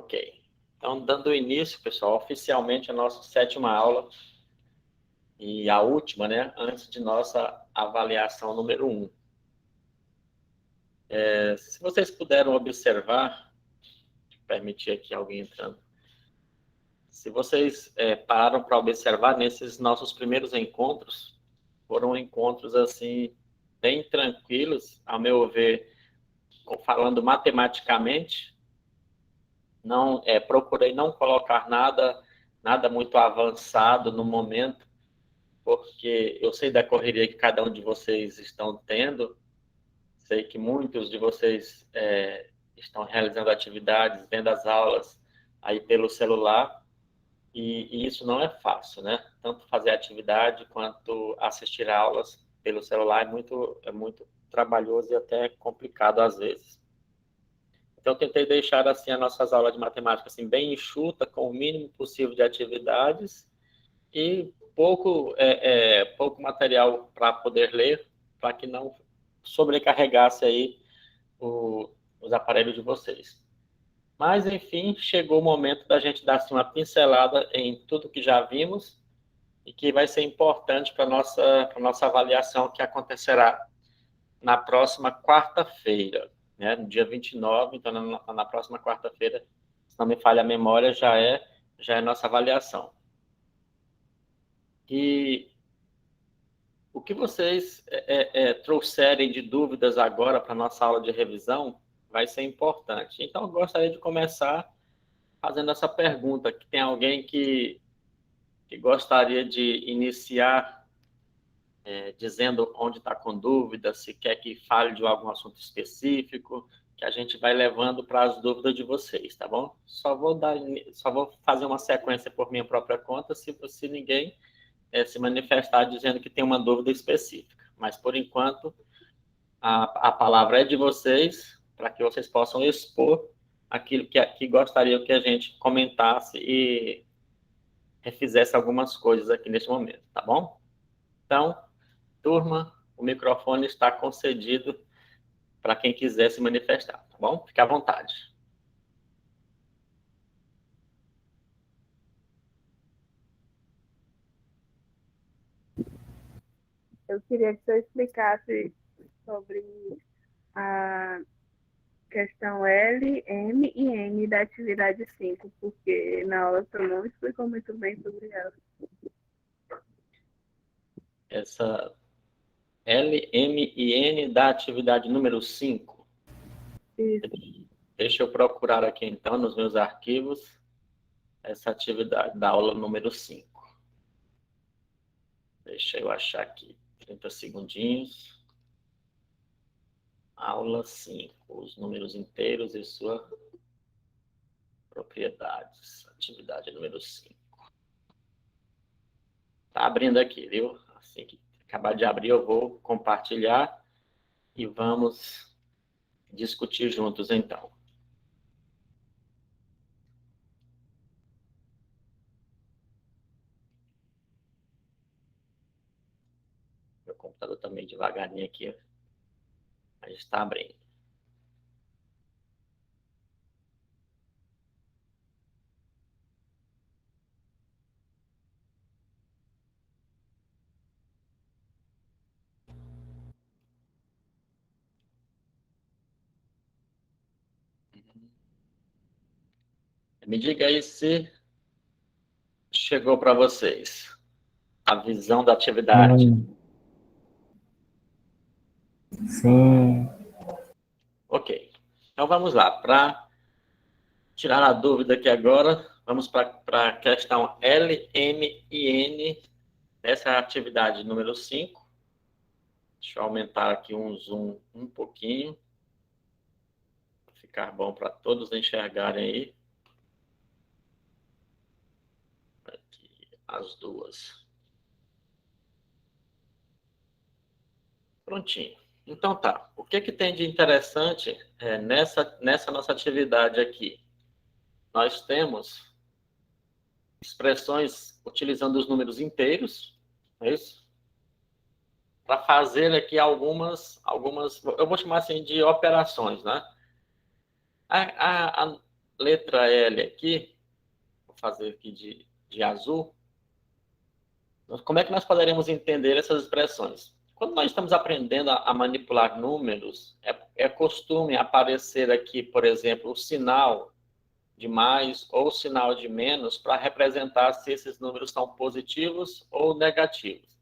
Ok. Então, dando início, pessoal, oficialmente a nossa 7ª aula e a última, né, antes de nossa avaliação número 1. Se vocês puderam observar, permitir aqui alguém entrando, se vocês pararam para observar nesses nossos primeiros encontros, foram encontros, assim, bem tranquilos, ao meu ver, falando matematicamente. Não, procurei não colocar nada muito avançado no momento, porque eu sei da correria que cada um de vocês estão tendo, sei que muitos de vocês estão realizando atividades, vendo as aulas aí pelo celular, e isso não é fácil, né? Tanto fazer atividade quanto assistir aulas pelo celular é muito trabalhoso e até complicado às vezes. Então, eu tentei deixar assim as nossas aulas de matemática assim, bem enxuta, com o mínimo possível de atividades e pouco material para poder ler, para que não sobrecarregasse aí os aparelhos de vocês. Mas, enfim, chegou o momento da gente dar assim, uma pincelada em tudo que já vimos e que vai ser importante para a nossa avaliação que acontecerá na próxima quarta-feira, né? No dia 29, então na próxima quarta-feira, se não me falha a memória, já é nossa avaliação. E o que vocês trouxerem de dúvidas agora para a nossa aula de revisão vai ser importante. Então, eu gostaria de começar fazendo essa pergunta, que tem alguém que gostaria de iniciar dizendo onde está com dúvida, se quer que fale de algum assunto específico, que a gente vai levando para as dúvidas de vocês, tá bom? Só vou fazer uma sequência por minha própria conta, se ninguém se manifestar dizendo que tem uma dúvida específica. Mas, por enquanto, a palavra é de vocês, para que vocês possam expor aquilo que gostariam que a gente comentasse e refizesse algumas coisas aqui neste momento, tá bom? Então, turma, o microfone está concedido para quem quiser se manifestar, tá bom? Fique à vontade. Eu queria que você explicasse sobre a questão L, M e N da atividade 5, porque na aula você não explicou muito bem sobre ela. Essa L, M e N da atividade número 5. Isso. Deixa eu procurar aqui, então, nos meus arquivos, essa atividade da aula número 5. Deixa eu achar aqui, 30 segundinhos. Aula 5, os números inteiros e suas propriedades. Atividade número 5. Tá abrindo aqui, viu? Assim que acabar de abrir, eu vou compartilhar e vamos discutir juntos, então. Meu computador tá meio devagarinho aqui, mas está abrindo. Me diga aí se chegou para vocês a visão da atividade. Sim. Ok. Então vamos lá. Para tirar a dúvida aqui agora, vamos para a questão L, M e N, essa atividade número 5. Deixa eu aumentar aqui um zoom um pouquinho, para ficar bom para todos enxergarem aí. Aqui, as duas. Prontinho. Então tá. O que tem de interessante nessa nossa atividade aqui? Nós temos expressões utilizando os números inteiros, é isso? Para fazer aqui algumas, eu vou chamar assim de operações, né? letra L aqui, vou fazer aqui de azul, como é que nós poderemos entender essas expressões? Quando nós estamos aprendendo a manipular números, é costume aparecer aqui, por exemplo, o sinal de mais ou o sinal de menos para representar se esses números são positivos ou negativos.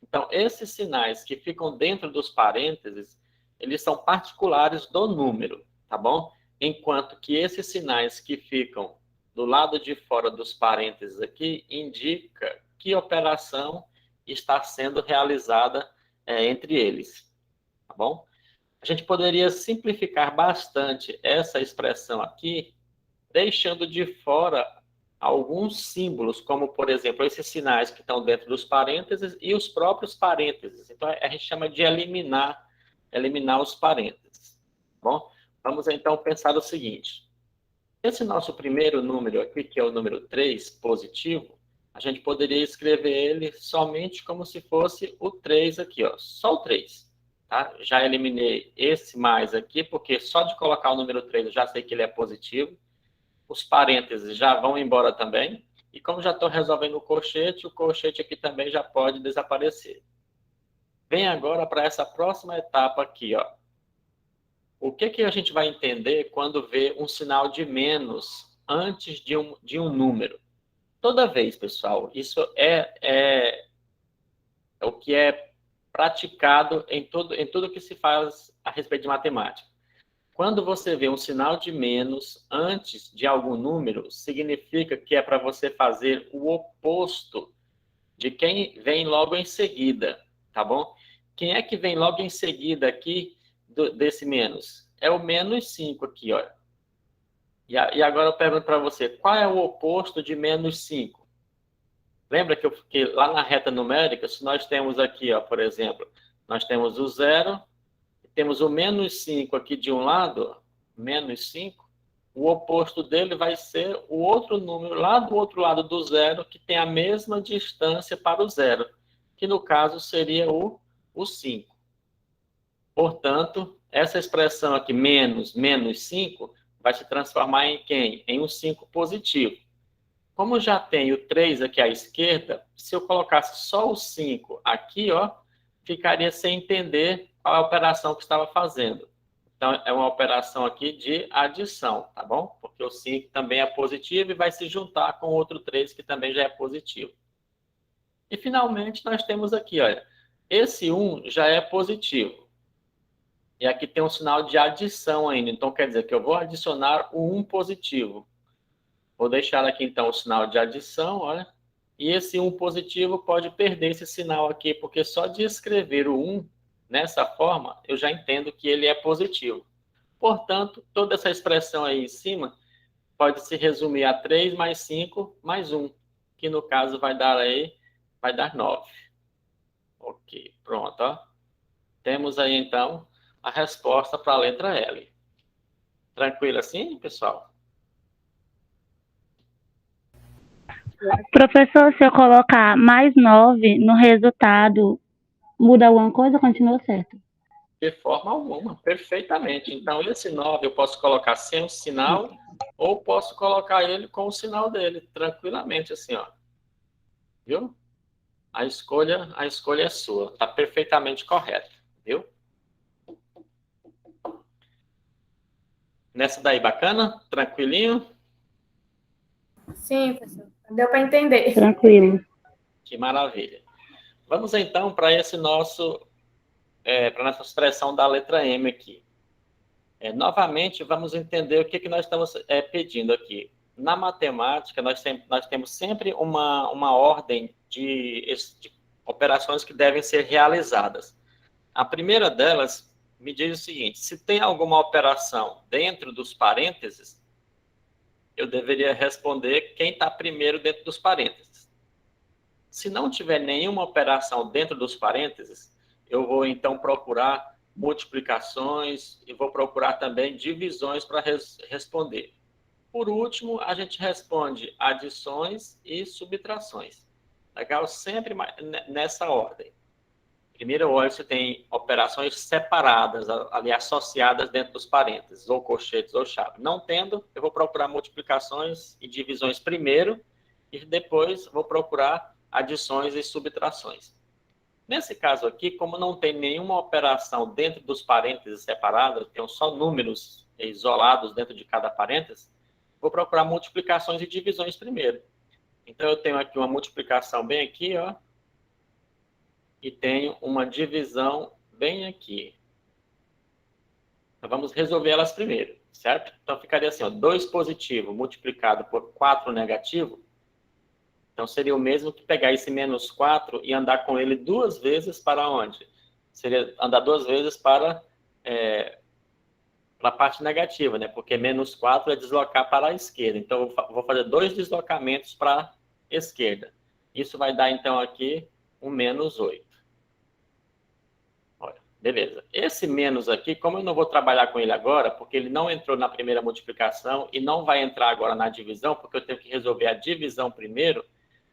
Então, esses sinais que ficam dentro dos parênteses, eles são particulares do número, tá bom? Enquanto que esses sinais que ficam do lado de fora dos parênteses aqui, indica que operação está sendo realizada entre eles, tá bom? A gente poderia simplificar bastante essa expressão aqui, deixando de fora alguns símbolos, como, por exemplo, esses sinais que estão dentro dos parênteses e os próprios parênteses. Então, a gente chama de eliminar os parênteses. Tá bom? Vamos, então, pensar o seguinte. Esse nosso primeiro número aqui, que é o número 3, positivo, a gente poderia escrever ele somente como se fosse o 3 aqui, ó, só o 3. Tá? Já eliminei esse mais aqui, porque só de colocar o número 3 eu já sei que ele é positivo. Os parênteses já vão embora também. E como já estou resolvendo o colchete aqui também já pode desaparecer. Vem agora para essa próxima etapa aqui, ó. O que a gente vai entender quando vê um sinal de menos antes de um número? Toda vez, pessoal, isso é o que é praticado em tudo que se faz a respeito de matemática. Quando você vê um sinal de menos antes de algum número, significa que é para você fazer o oposto de quem vem logo em seguida, tá bom? Quem é que vem logo em seguida aqui desse menos? É o menos 5 aqui, ó. E agora eu pergunto para você, qual é o oposto de menos 5? Lembra que lá na reta numérica, se nós temos aqui, ó, por exemplo, nós temos o 0, temos o menos 5 aqui de um lado, menos 5, o oposto dele vai ser o outro número lá do outro lado do zero, que tem a mesma distância para o zero, que no caso seria o 5. Portanto, essa expressão aqui, menos 5, vai se transformar em quem? Em um 5 positivo. Como já tenho 3 aqui à esquerda, se eu colocasse só o 5 aqui, ó, ficaria sem entender qual é a operação que estava fazendo. Então, é uma operação aqui de adição, tá bom? Porque o 5 também é positivo e vai se juntar com o outro 3 que também já é positivo. E, finalmente, nós temos aqui, olha, esse 1 já é positivo. E aqui tem um sinal de adição ainda. Então, quer dizer que eu vou adicionar o 1 positivo. Vou deixar aqui, então, o sinal de adição, olha. E esse 1 positivo pode perder esse sinal aqui, porque só de escrever o 1 nessa forma, eu já entendo que ele é positivo. Portanto, toda essa expressão aí em cima pode se resumir a 3 mais 5 mais 1, que no caso vai dar 9. Ok, pronto, ó. Temos aí, então, a resposta para a letra L. Tranquilo assim, pessoal? Professor, se eu colocar mais 9 no resultado, muda alguma coisa ou continua certo? De forma alguma, perfeitamente. Então, esse 9 eu posso colocar sem o sinal ou posso colocar ele com o sinal dele, tranquilamente, assim, ó. Viu? A escolha é sua. Está perfeitamente correta, viu? Nessa daí, bacana? Tranquilinho? Sim, professor. Deu para entender. Tranquilo. Que maravilha. Vamos, então, para esse para nossa expressão da letra M aqui. Novamente, vamos entender o que nós estamos pedindo aqui. Na matemática, nós temos sempre uma ordem de operações que devem ser realizadas. A primeira delas me diz o seguinte: se tem alguma operação dentro dos parênteses, eu deveria responder quem está primeiro dentro dos parênteses. Se não tiver nenhuma operação dentro dos parênteses, eu vou então procurar multiplicações e vou procurar também divisões para responder. Por último, a gente responde adições e subtrações. Legal? Sempre nessa ordem. Primeiro eu olho se tem operações separadas, ali associadas dentro dos parênteses, ou colchetes ou chave. Não tendo, eu vou procurar multiplicações e divisões primeiro, e depois vou procurar adições e subtrações. Nesse caso aqui, como não tem nenhuma operação dentro dos parênteses separados, tem só números isolados dentro de cada parêntese, vou procurar multiplicações e divisões primeiro. Então, eu tenho aqui uma multiplicação bem aqui, ó, e tenho uma divisão bem aqui. Então, vamos resolver elas primeiro, certo? Então, ficaria assim, ó, 2 positivo multiplicado por 4 negativo. Então, seria o mesmo que pegar esse menos 4 e andar com ele 2 vezes para onde? Seria andar 2 vezes para a parte negativa, né? Porque menos 4 é deslocar para a esquerda. Então, eu vou fazer 2 deslocamentos para a esquerda. Isso vai dar, então, aqui um menos 8. Olha, beleza. Esse menos aqui, como eu não vou trabalhar com ele agora, porque ele não entrou na primeira multiplicação e não vai entrar agora na divisão, porque eu tenho que resolver a divisão primeiro,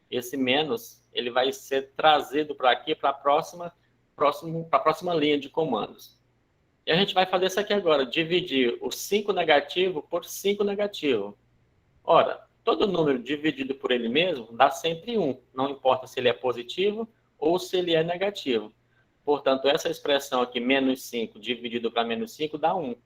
esse menos, ele vai ser trazido para aqui, para a próxima linha de comandos. E a gente vai fazer isso aqui agora, dividir o 5 negativo por 5 negativo. Ora, todo número dividido por ele mesmo dá sempre 1, não importa se ele é positivo ou se ele é negativo. Portanto, essa expressão aqui, menos 5 dividido para menos 5, dá 1.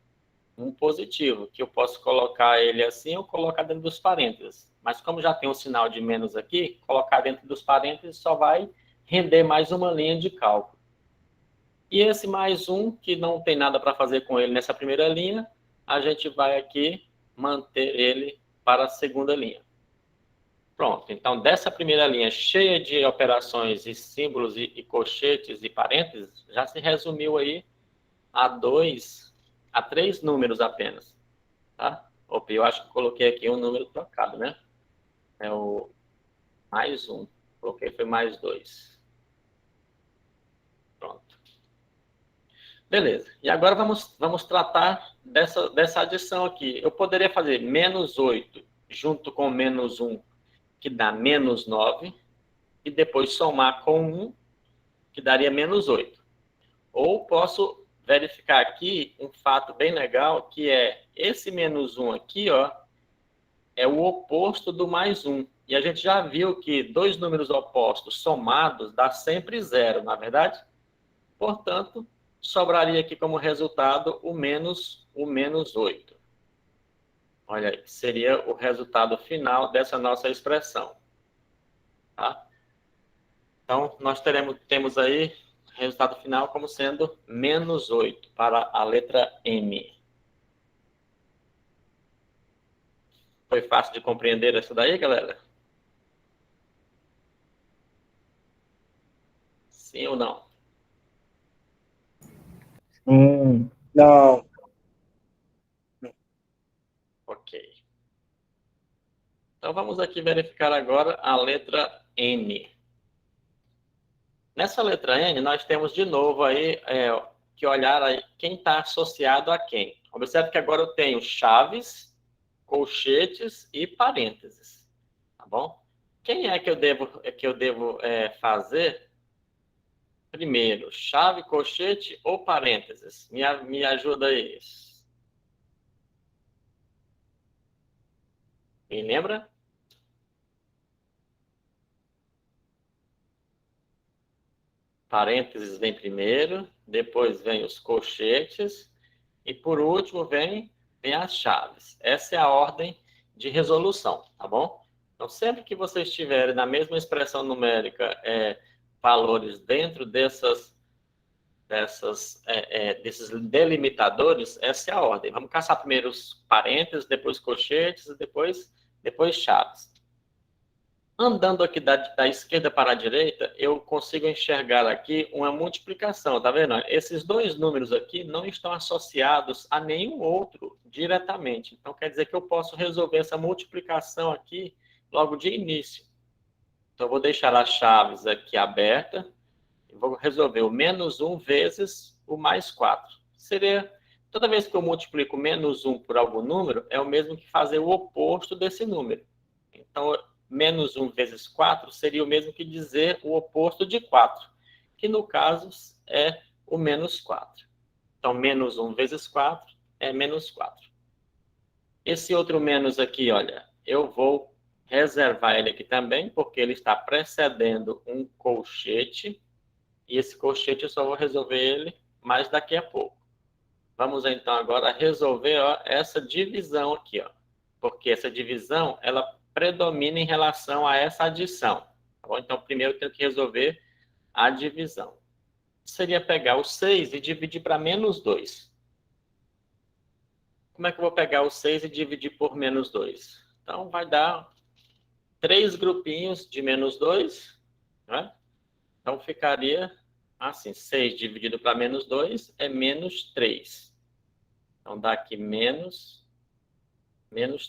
Um positivo, que eu posso colocar ele assim ou colocar dentro dos parênteses. Mas como já tem um sinal de menos aqui, colocar dentro dos parênteses só vai render mais uma linha de cálculo. E esse mais 1, que não tem nada para fazer com ele nessa primeira linha, a gente vai aqui manter ele para a segunda linha. Pronto, então dessa primeira linha cheia de operações e símbolos e colchetes e parênteses, já se resumiu aí a 3 números apenas, tá? Opa, eu acho que coloquei aqui um número trocado, né? É o mais 1, coloquei foi mais 2. Pronto. Beleza, e agora vamos tratar dessa adição aqui. Eu poderia fazer menos 8 junto com menos 1, que dá menos 9, e depois somar com 1, que daria menos 8. Ou posso verificar aqui um fato bem legal, que é esse menos 1 aqui, ó, é o oposto do mais 1. E a gente já viu que 2 números opostos somados dá sempre 0, não é verdade? Portanto, sobraria aqui como resultado o menos 8. Olha aí, seria o resultado final dessa nossa expressão. Tá? Então, nós temos aí o resultado final como sendo menos 8 para a letra M. Foi fácil de compreender isso daí, galera? Sim ou não? Sim. Não. Ok. Então, vamos aqui verificar agora a letra N. Nessa letra N, nós temos de novo aí que olhar aí quem está associado a quem. Observe que agora eu tenho chaves, colchetes e parênteses. Tá bom? Quem é que eu devo fazer primeiro? Chave, colchete ou parênteses? Me ajuda aí. Quem lembra? Parênteses vem primeiro, depois vem os colchetes e por último vem as chaves. Essa é a ordem de resolução, tá bom? Então, sempre que vocês tiverem na mesma expressão numérica valores dentro desses delimitadores, essa é a ordem. Vamos caçar primeiro os parênteses, depois colchetes e depois chaves. Andando aqui da esquerda para a direita, eu consigo enxergar aqui uma multiplicação, tá vendo? Esses 2 números aqui não estão associados a nenhum outro diretamente. Então, quer dizer que eu posso resolver essa multiplicação aqui logo de início. Então, eu vou deixar as chaves aqui aberta e vou resolver o menos 1 vezes o mais 4. Seria, toda vez que eu multiplico menos 1 por algum número, é o mesmo que fazer o oposto desse número. Então, menos 1 vezes 4 seria o mesmo que dizer o oposto de 4. que no caso é o menos 4. Então, menos 1 vezes 4 é menos 4. Esse outro menos aqui, olha, eu vou reservar ele aqui também, porque ele está precedendo um colchete, e esse colchete eu só vou resolver ele mais daqui a pouco. Vamos então agora resolver essa divisão aqui, porque essa divisão ela predomina em relação a essa adição. Tá bom? Então, primeiro eu tenho que resolver a divisão. Seria pegar o 6 e dividir para menos 2. Como é que eu vou pegar o 6 e dividir por menos 2? Então, vai dar 3 grupinhos de menos 2, né? Então, ficaria assim, 6 dividido para menos 2 é menos 3. Então, dá aqui menos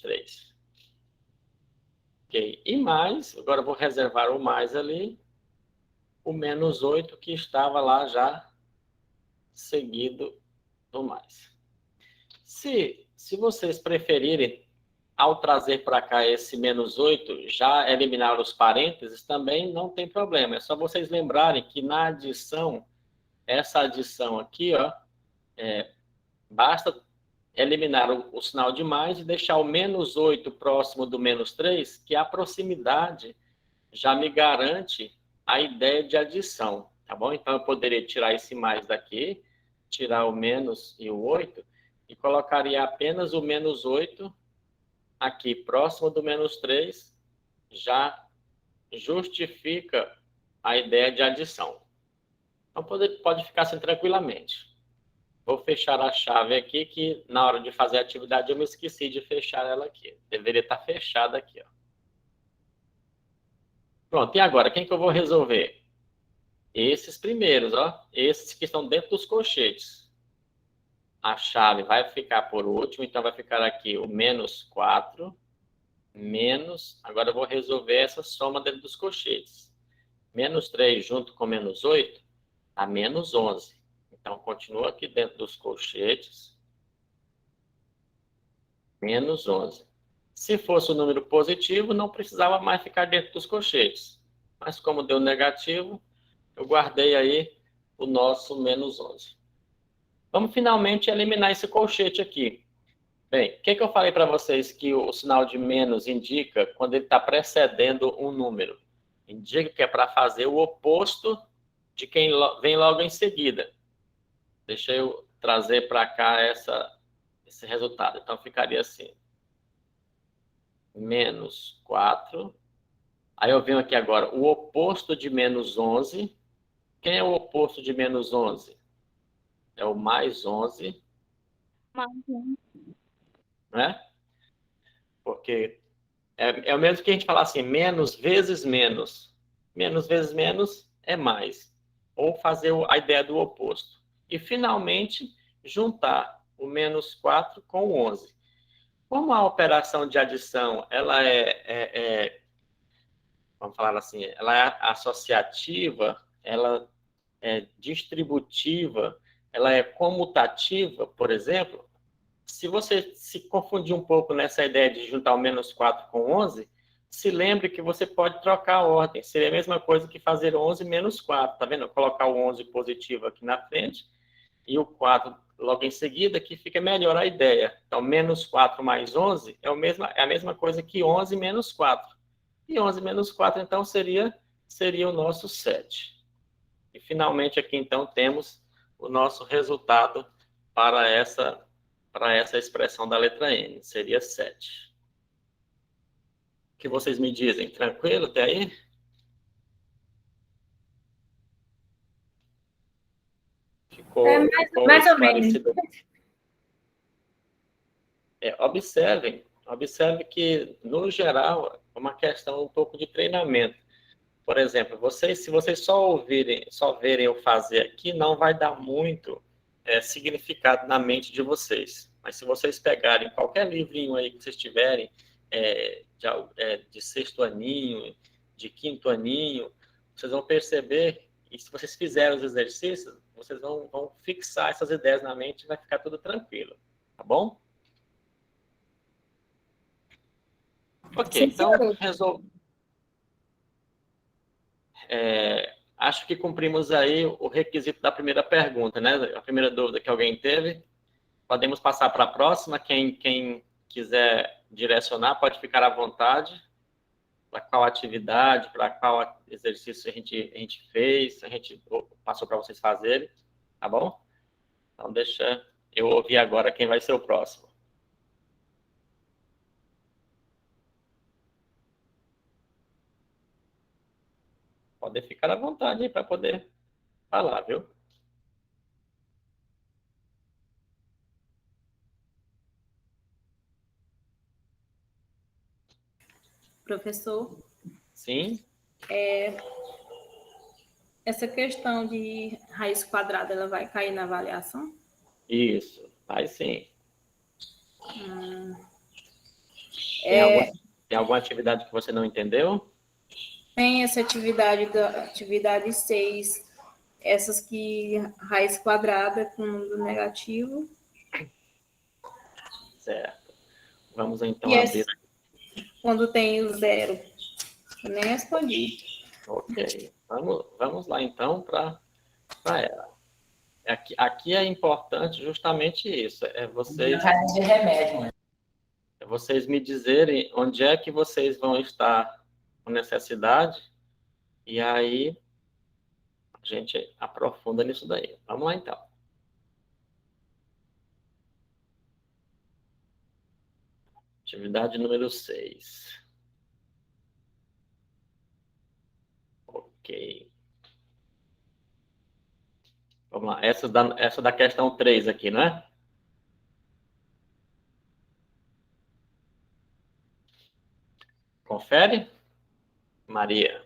3. Ok. E mais, agora eu vou reservar o mais ali, o menos 8 que estava lá já seguido do mais. Se vocês preferirem, ao trazer para cá esse menos 8, já eliminar os parênteses, também não tem problema. É só vocês lembrarem que na adição, essa adição aqui, basta eliminar o sinal de mais e deixar o menos 8 próximo do menos 3, que a proximidade já me garante a ideia de adição, tá bom? Então, eu poderia tirar esse mais daqui, tirar o menos e o 8, e colocaria apenas o menos 8 aqui, próximo do menos 3, já justifica a ideia de adição. Então, pode ficar assim tranquilamente. Vou fechar a chave aqui, que na hora de fazer a atividade eu me esqueci de fechar ela aqui. Deveria estar fechada aqui, ó. Pronto, e agora, quem que eu vou resolver? Esses primeiros, ó. Esses que estão dentro dos colchetes. A chave vai ficar por último, então vai ficar aqui o menos 4, menos... Agora eu vou resolver essa soma dentro dos colchetes. Menos 3 junto com menos 8, dá menos 11. Então, continua aqui dentro dos colchetes. Menos 11. Se fosse o número positivo, não precisava mais ficar dentro dos colchetes. Mas como deu negativo, eu guardei aí o nosso menos 11. Vamos finalmente eliminar esse colchete aqui. Bem, o que eu falei para vocês que o sinal de menos indica quando ele está precedendo um número? Indica que é para fazer o oposto de quem vem logo em seguida. Deixa eu trazer para cá esse resultado. Então, ficaria assim. Menos 4. Aí eu venho aqui agora, o oposto de menos 11. Quem é o oposto de menos 11? É o mais 11, Mais um. né? Porque é o mesmo que a gente falar assim, menos vezes menos. Menos vezes menos é mais. Ou fazer a ideia do oposto. E, finalmente, juntar o menos 4 com o 11. Como a operação de adição, ela vamos falar assim, ela é associativa, ela é distributiva, ela é comutativa, por exemplo, se você se confundir um pouco nessa ideia de juntar o menos 4 com 11, se lembre que você pode trocar a ordem. Seria a mesma coisa que fazer 11 menos 4, tá vendo? Colocar o 11 positivo aqui na frente e o 4 logo em seguida, que fica melhor a ideia. Então, menos 4 mais 11 é a mesma coisa que 11 menos 4. E 11 menos 4, então, seria o nosso 7. E, finalmente, aqui, então, temos o nosso resultado para essa expressão da letra N. Seria 7. O que vocês me dizem? Tranquilo até aí? Ficou Mais ou menos. esclarecido? Observe que, no geral, é uma questão um pouco de treinamento. Por exemplo, se vocês só verem eu fazer aqui, não vai dar muito significado na mente de vocês. Mas se vocês pegarem qualquer livrinho aí que vocês tiverem, de sexto aninho, de quinto aninho, vocês vão perceber, e se vocês fizerem os exercícios, vocês vão fixar essas ideias na mente e vai ficar tudo tranquilo. Tá bom? Ok, Sim, então, senhor. acho que cumprimos aí o requisito da primeira pergunta, né? A primeira dúvida que alguém teve. Podemos passar para a próxima. Quem quiser direcionar, pode ficar à vontade. Para qual atividade, para qual exercício a gente fez, a gente passou para vocês fazerem, tá bom? Então, deixa eu ouvir agora quem vai ser o próximo. Pode ficar à vontade aí para poder falar, viu? Professor, Sim? essa questão de raiz quadrada, ela vai cair na avaliação? Isso, vai sim. É, Tem alguma atividade que você não entendeu? tem essa atividade da atividade 6, essas que raiz quadrada com número negativo. Certo. Vamos então E abrir. quando tem o zero. Eu nem respondi. Ok. Vamos lá então para ela. Aqui é importante justamente isso. É vocês me dizerem onde é que vocês vão estar com necessidade, e aí a gente aprofunda nisso daí. Vamos lá, então. Atividade número 6. Ok. Vamos lá. Essa da questão 3 aqui, não é? Confere? Maria.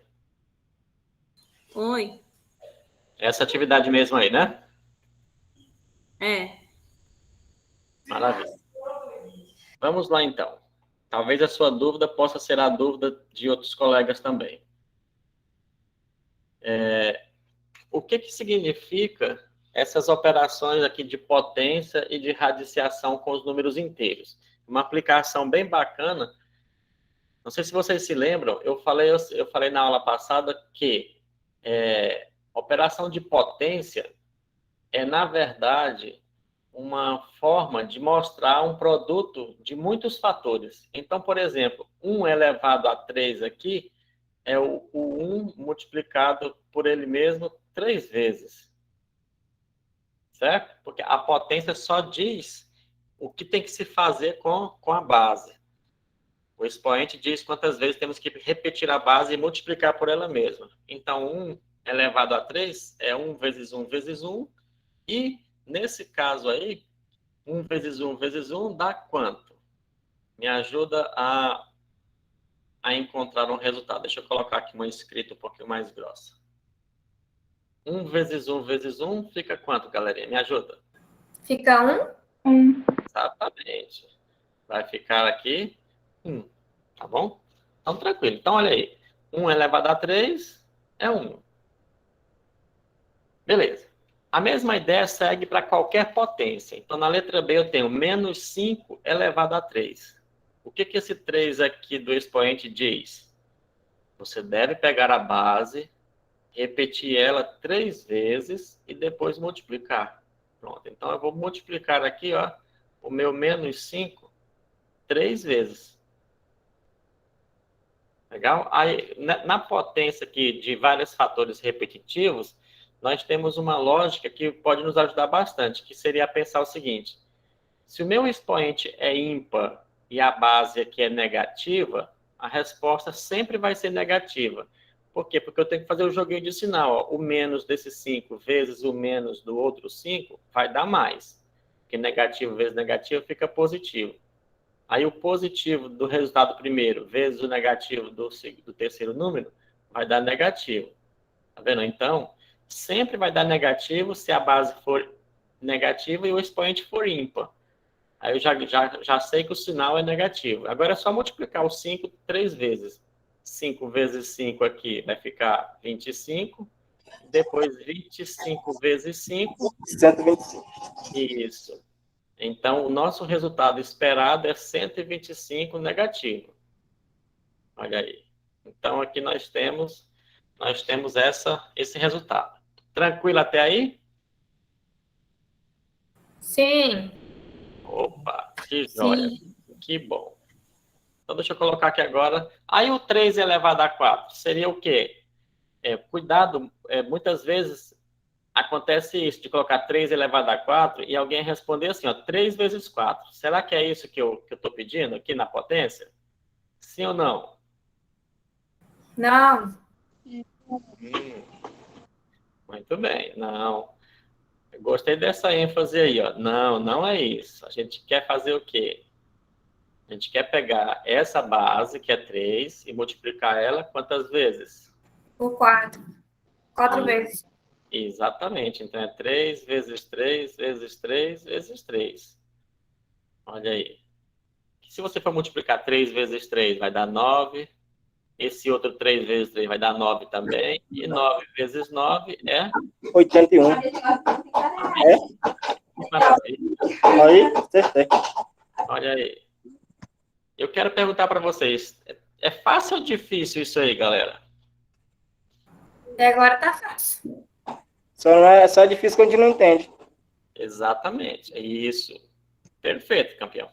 Oi? Essa atividade mesmo aí, né? É. Maravilha. Vamos lá, então. Talvez a sua dúvida possa ser a dúvida de outros colegas também. O que significa essas operações aqui de potência e de radiciação com os números inteiros? Uma aplicação bem bacana. Não sei se vocês se lembram, eu falei na aula passada que operação de potência é, na verdade, uma forma de mostrar um produto de muitos fatores. Então, por exemplo, 1 elevado a 3 aqui é o 1 multiplicado por ele mesmo 3 vezes. Certo? Porque a potência só diz o que tem que se fazer com a base. O expoente diz quantas vezes temos que repetir a base e multiplicar por ela mesma. Então, 1 elevado a 3 é 1 vezes 1 vezes 1. E, nesse caso aí, 1 vezes 1 vezes 1 dá quanto? Me ajuda a encontrar um resultado. Deixa eu colocar aqui uma escrita um pouquinho mais grossa. 1 vezes 1 vezes 1 fica quanto, galerinha? Me ajuda. Fica 1? 1. Exatamente. Vai ficar aqui 1, tá bom? Então, tranquilo. Então, olha aí. 1 elevado a 3 é 1. Beleza. A mesma ideia segue para qualquer potência. Então, na letra B, eu tenho menos 5 elevado a 3. O que esse 3 aqui do expoente diz? Você deve pegar a base, repetir ela 3 vezes e depois multiplicar. Pronto. Então, eu vou multiplicar aqui, ó, o meu menos 5 3 vezes. Legal? Aí, na potência aqui de vários fatores repetitivos, nós temos uma lógica que pode nos ajudar bastante, que seria pensar o seguinte: se o meu expoente é ímpar e a base aqui é negativa, a resposta sempre vai ser negativa. Por quê? Porque eu tenho que fazer o joguinho de sinal. Ó. O menos desse 5 vezes o menos do outro 5 vai dar mais. Porque negativo vezes negativo fica positivo. Aí o positivo do resultado primeiro vezes o negativo do terceiro número vai dar negativo. Tá vendo? Então, sempre vai dar negativo se a base for negativa e o expoente for ímpar. Aí eu já sei que o sinal é negativo. Agora é só multiplicar o 5 3 vezes. 5 vezes 5 aqui vai ficar 25. Depois 25 vezes 5. 125. Isso. Então, o nosso resultado esperado é 125 negativo. Olha aí. Então, aqui nós temos nós temos esse resultado. Tranquilo até aí? Sim. Opa, que joia. Que bom. Então, deixa eu colocar aqui agora. Aí, o 3 elevado a 4 seria o quê? Cuidado, muitas vezes acontece isso, de colocar 3 elevado a 4 e alguém responder assim, ó, 3 vezes 4. Será que é isso que eu estou pedindo aqui na potência? Sim ou não? Não. Muito bem, não. Eu gostei dessa ênfase aí, ó. Não, não é isso. A gente quer fazer o quê? A gente quer pegar essa base, que é 3, e multiplicar ela quantas vezes? Por 4. 4 vezes. Exatamente. Então, é 3 vezes 3 vezes 3 vezes 3. Olha aí. Se você for multiplicar 3 vezes 3, vai dar 9. Esse outro 3 vezes 3 vai dar 9 também. E 9 vezes 9 é 81. maravilha. Aí, acertei. Olha aí. Eu quero perguntar para vocês, é fácil ou difícil isso aí, galera? Até agora tá fácil. Só é difícil quando a gente não entende. Exatamente, é isso. Perfeito, campeão.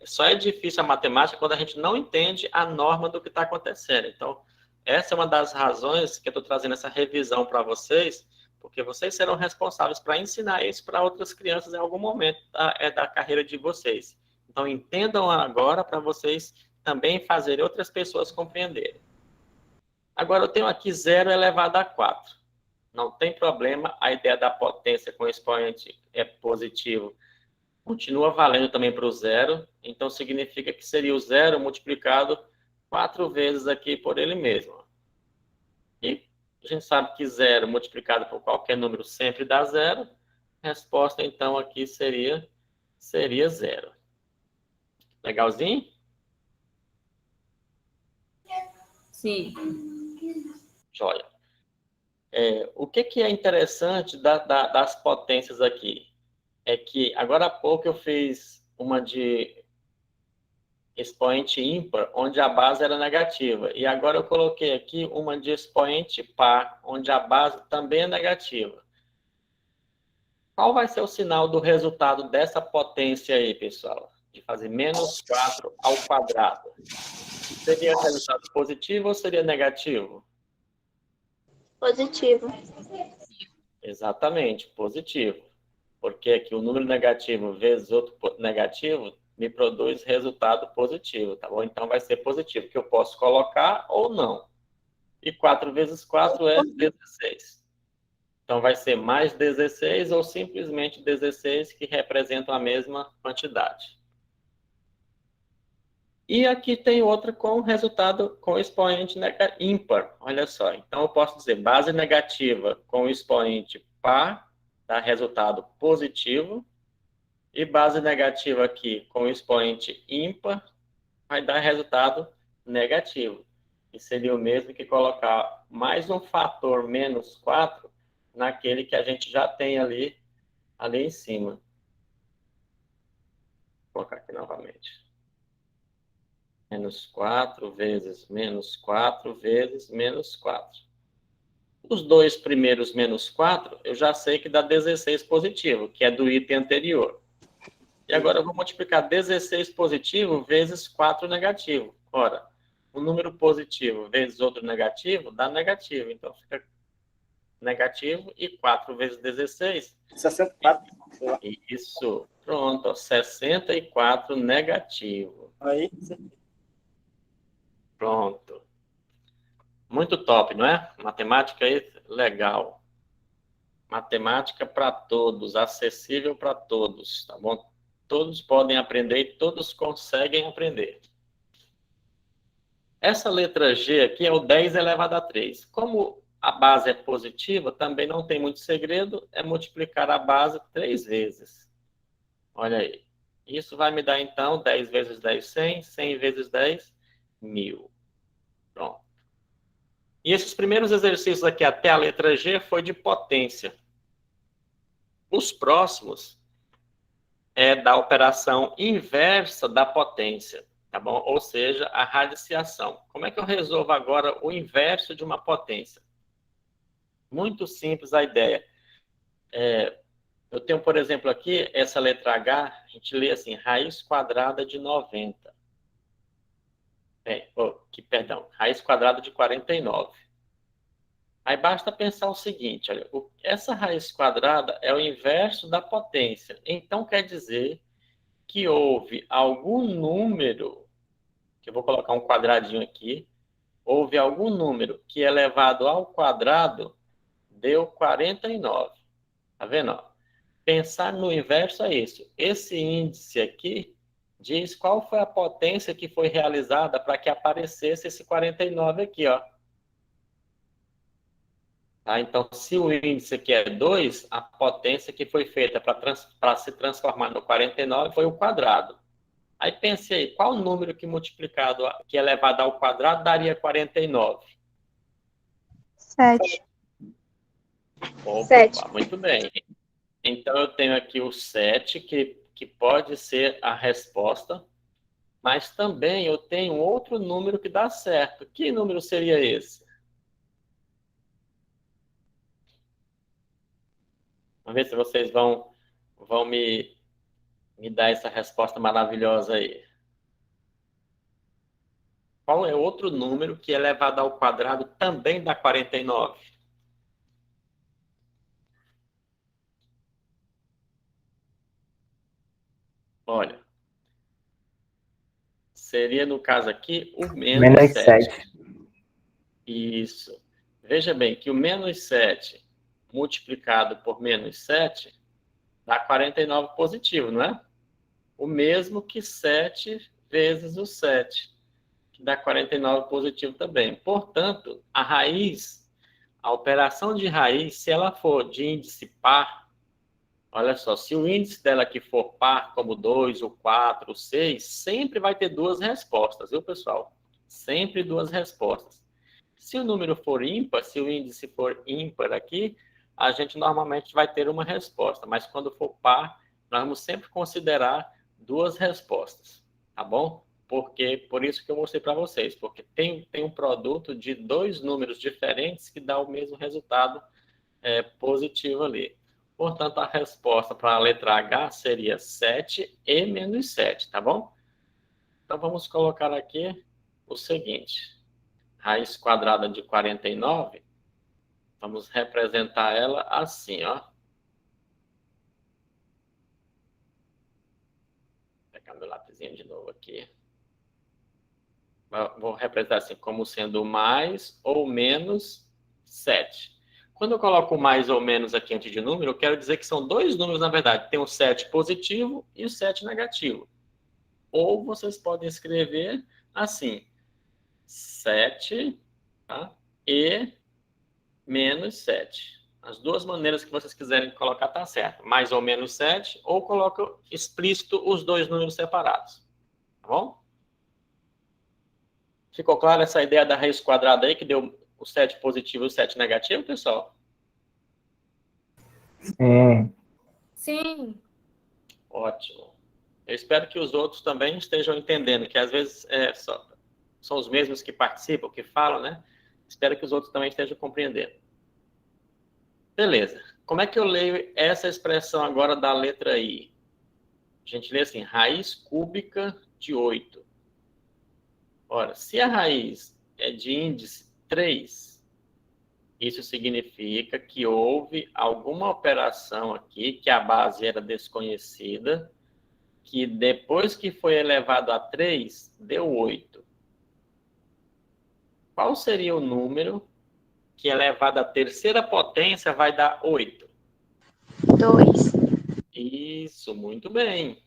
Só é difícil a matemática quando a gente não entende a norma do que está acontecendo. Então, essa é uma das razões que eu estou trazendo essa revisão para vocês, porque vocês serão responsáveis para ensinar isso para outras crianças em algum momento da carreira de vocês. Então, entendam agora para vocês também fazerem outras pessoas compreenderem. Agora, eu tenho aqui 0 elevado a 4. Não tem problema, a ideia da potência com expoente é positivo. Continua valendo também para o 0, então significa que seria o 0 multiplicado 4 vezes aqui por ele mesmo. E a gente sabe que 0 multiplicado por qualquer número sempre dá 0. A resposta, então, aqui seria 0. Legalzinho? Sim. Joia. O que é interessante das potências aqui? É que agora há pouco eu fiz uma de expoente ímpar, onde a base era negativa. E agora eu coloquei aqui uma de expoente par, onde a base também é negativa. Qual vai ser o sinal do resultado dessa potência aí, pessoal? De fazer menos 4 ao quadrado. Seria resultado positivo ou seria negativo? Positivo. Exatamente, positivo. Porque aqui o número negativo vezes outro negativo me produz resultado positivo, tá bom? Então vai ser positivo, que eu posso colocar ou não. E 4 vezes 4 é 16. Então vai ser mais 16 ou simplesmente 16, que representam a mesma quantidade. E aqui tem outra com resultado com expoente ímpar. Olha só, então eu posso dizer base negativa com expoente par, dá resultado positivo. E base negativa aqui com expoente ímpar vai dar resultado negativo. E seria o mesmo que colocar mais um fator menos 4 naquele que a gente já tem ali em cima. Vou colocar aqui novamente. Menos 4 vezes menos 4 vezes menos 4. Os dois primeiros menos 4, eu já sei que dá 16 positivo, que é do item anterior. E agora eu vou multiplicar 16 positivo vezes 4 negativo. Ora, um número positivo vezes outro negativo dá negativo. Então, fica negativo e 4 vezes 16. 64. Isso. Pronto. Ó, 64 negativo. Aí, Pronto. Muito top, não é? Matemática aí, legal. Matemática para todos, acessível para todos, tá bom? Todos podem aprender e todos conseguem aprender. Essa letra G aqui é o 10 elevado a 3. Como a base é positiva, também não tem muito segredo, é multiplicar a base 3 vezes. Olha aí. Isso vai me dar, então, 10 vezes 10, 100. 100 vezes 10, 1000. Pronto. E esses primeiros exercícios aqui até a letra G foi de potência. Os próximos é da operação inversa da potência, tá bom? Ou seja, a radiciação. Como é que eu resolvo agora o inverso de uma potência? Muito simples a ideia. Eu tenho, por exemplo, aqui, essa letra H, a gente lê assim, raiz quadrada de 90. Perdão, raiz quadrada de 49. Aí basta pensar o seguinte, olha, essa raiz quadrada é o inverso da potência. Então, quer dizer que houve algum número, que eu vou colocar um quadradinho aqui, houve algum número que elevado ao quadrado deu 49. Tá vendo? Ó? Pensar no inverso é isso. Esse índice aqui diz qual foi a potência que foi realizada para que aparecesse esse 49 aqui, ó. Tá? Então, se o índice aqui é 2, a potência que foi feita para se transformar no 49 foi o quadrado. Aí pense aí, qual número que multiplicado, que elevado ao quadrado, daria 49? 7. Opa, 7. muito bem. Então, eu tenho aqui o 7, que pode ser a resposta, mas também eu tenho outro número que dá certo. Que número seria esse? Vamos ver se vocês vão me dar essa resposta maravilhosa aí. Qual é outro número que elevado ao quadrado também dá 49? Olha, seria no caso aqui o menos 7. Isso. Veja bem que o menos 7 multiplicado por menos 7 dá 49 positivo, não é? O mesmo que 7 vezes o 7, que dá 49 positivo também. Portanto, a operação de raiz, se ela for de índice par, olha só, se o índice dela aqui for par, como 2, o 4, o 6, sempre vai ter duas respostas, viu, pessoal? Sempre duas respostas. Se o número for ímpar, se o índice for ímpar aqui, a gente normalmente vai ter uma resposta, mas quando for par, nós vamos sempre considerar duas respostas, tá bom? Por isso que eu mostrei para vocês, porque tem um produto de dois números diferentes que dá o mesmo resultado positivo ali. Portanto, a resposta para a letra H seria 7 e menos 7, tá bom? Então, vamos colocar aqui o seguinte. Raiz quadrada de 49, vamos representar ela assim, ó. Vou pegar meu lapisinho de novo aqui. Vou representar assim, como sendo mais ou menos 7. Quando eu coloco mais ou menos aqui antes de número, eu quero dizer que são dois números, na verdade. Tem o 7 positivo e o 7 negativo. Ou vocês podem escrever assim, 7, tá? E menos 7. As duas maneiras que vocês quiserem colocar tá certo. Mais ou menos 7, ou coloca explícito os dois números separados. Tá bom? Ficou clara essa ideia da raiz quadrada aí, que deu o 7 positivo e o 7 negativo, pessoal? Sim. Ótimo. Eu espero que os outros também estejam entendendo, que às vezes são os mesmos que participam, que falam, né? Espero que os outros também estejam compreendendo. Beleza. Como é que eu leio essa expressão agora da letra I? A gente lê assim, raiz cúbica de 8. Ora, se a raiz é de índice 3, isso significa que houve alguma operação aqui, que a base era desconhecida, que depois que foi elevado a 3, deu 8. Qual seria o número que elevado à terceira potência vai dar 8? 2. Isso, muito bem.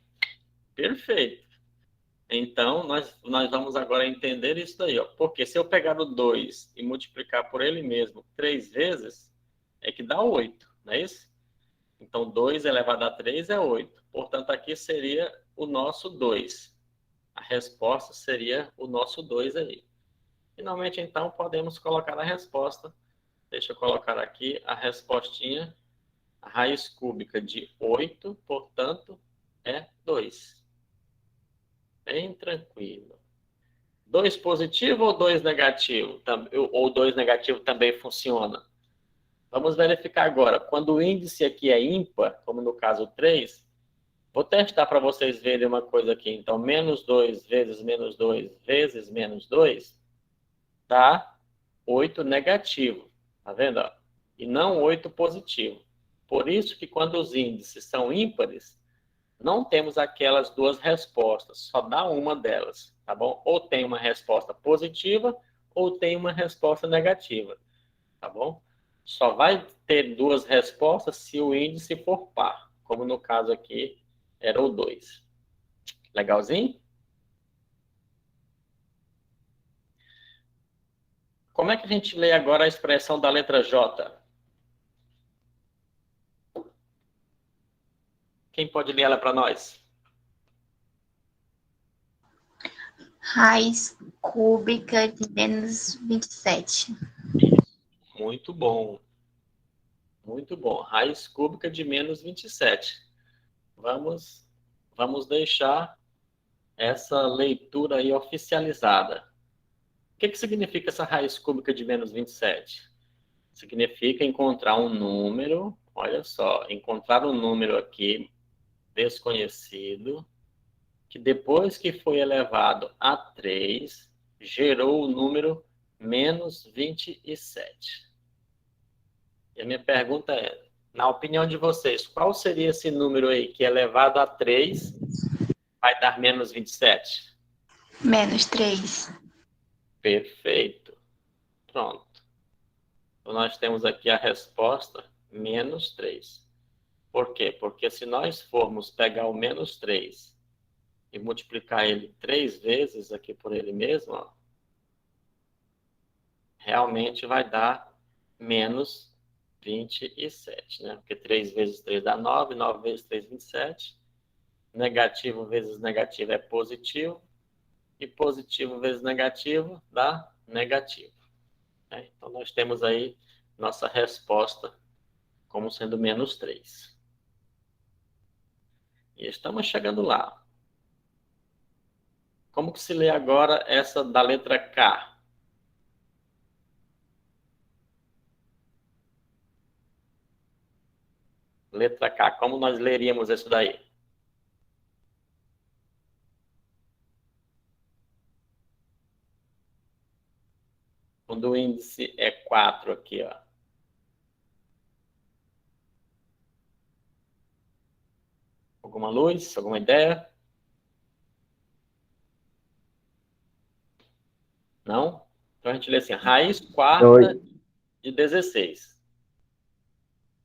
Perfeito. Então, nós vamos agora entender isso daí, ó. Porque se eu pegar o 2 e multiplicar por ele mesmo 3 vezes, é que dá 8, não é isso? Então, 2 elevado a 3 é 8. Portanto, aqui seria o nosso 2. A resposta seria o nosso 2 aí. Finalmente, então, podemos colocar a resposta. Deixa eu colocar aqui a respostinha. A raiz cúbica de 8, portanto, é 2. Bem tranquilo. 2 positivo ou 2 negativo? Ou 2 negativo também funciona? Vamos verificar agora. Quando o índice aqui é ímpar, como no caso 3, vou testar para vocês verem uma coisa aqui. Então, menos 2 vezes menos 2 vezes menos 2 dá 8 negativo. Tá vendo? Ó? E não 8 positivo. Por isso que quando os índices são ímpares, não temos aquelas duas respostas, só dá uma delas, tá bom? Ou tem uma resposta positiva, ou tem uma resposta negativa, tá bom? Só vai ter duas respostas se o índice for par, como no caso aqui era o 2. Legalzinho? Como é que a gente lê agora a expressão da letra J? Quem pode ler ela para nós? Raiz cúbica de menos 27. Muito bom. Muito bom. Raiz cúbica de menos 27. Vamos deixar essa leitura aí oficializada. O que significa essa raiz cúbica de menos 27? Significa encontrar um número, olha só, encontrar um número aqui desconhecido, que depois que foi elevado a 3, gerou o número menos 27. E a minha pergunta é, na opinião de vocês, qual seria esse número aí que elevado a 3 vai dar menos 27? Menos 3. Perfeito. Pronto. Então, nós temos aqui a resposta, menos 3. Por quê? Porque se nós formos pegar o menos 3 e multiplicar ele 3 vezes aqui por ele mesmo, ó, realmente vai dar menos 27, né? Porque 3 vezes 3 dá 9, 9 vezes 3, 27. Negativo vezes negativo é positivo. E positivo vezes negativo dá negativo. Né? Então, nós temos aí nossa resposta como sendo menos 3. E estamos chegando lá. Como que se lê agora essa da letra K? Letra K, como nós leríamos isso daí? Quando o índice é 4 aqui, ó. Alguma luz? Alguma ideia? Não? Então a gente lê assim, raiz quarta de 16.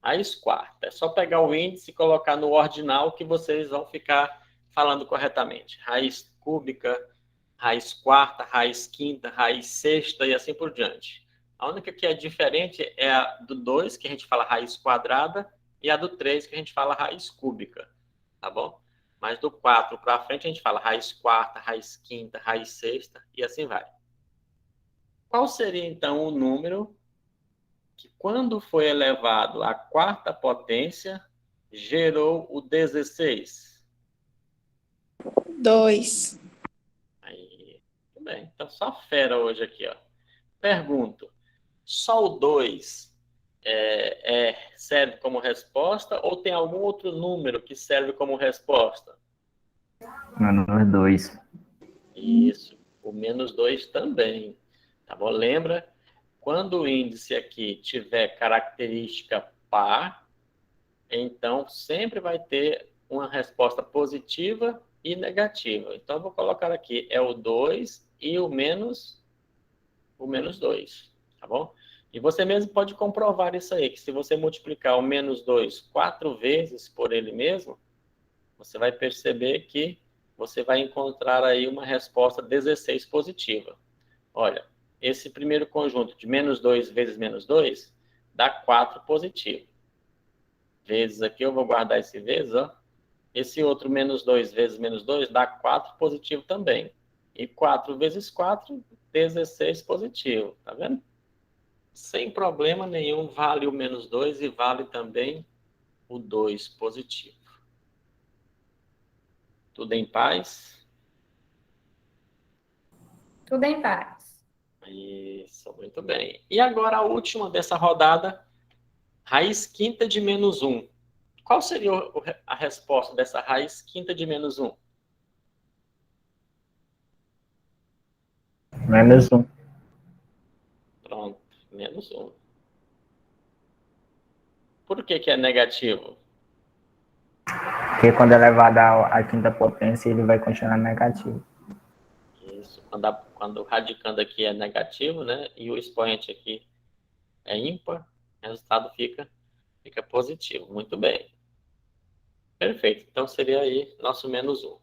Raiz quarta. É só pegar o índice e colocar no ordinal que vocês vão ficar falando corretamente. Raiz cúbica, raiz quarta, raiz quinta, raiz sexta e assim por diante. A única que é diferente é a do 2, que a gente fala raiz quadrada, e a do 3, que a gente fala raiz cúbica. Tá bom? Mas do 4 para frente a gente fala raiz quarta, raiz quinta, raiz sexta e assim vai. Qual seria então o número que, quando foi elevado à quarta potência, gerou o 16? 2. Aí, tudo bem. Então, só fera hoje aqui, ó. Pergunto, só o 2 serve como resposta ou tem algum outro número que serve como resposta? Menos 2. Isso, o menos 2 também. Tá bom? Lembra? Quando o índice aqui tiver característica par, então sempre vai ter uma resposta positiva e negativa. Então, eu vou colocar aqui, é o 2 e o menos 2, tá bom? E você mesmo pode comprovar isso aí, que se você multiplicar o menos 2 4 vezes por ele mesmo, você vai perceber que você vai encontrar aí uma resposta 16 positiva. Olha, esse primeiro conjunto de menos 2 vezes menos 2 dá 4 positivo. Vezes aqui, eu vou guardar esse vezes, ó. Esse outro menos 2 vezes menos 2 dá 4 positivo também. E 4 vezes 4, 16 positivo. Tá vendo? Sem problema nenhum, vale o menos 2 e vale também o 2 positivo. Tudo em paz? Tudo em paz. Isso, muito bem. E agora a última dessa rodada, Raiz quinta de menos 1. Qual seria a resposta dessa raiz quinta de menos 1? Menos 1. Pronto, menos 1. Por que que é negativo? Porque quando é elevado à quinta potência, ele vai continuar negativo. Isso, quando o radicando aqui é negativo, né? E o expoente aqui é ímpar, o resultado fica positivo. Muito bem. Perfeito. Então seria aí nosso menos 1.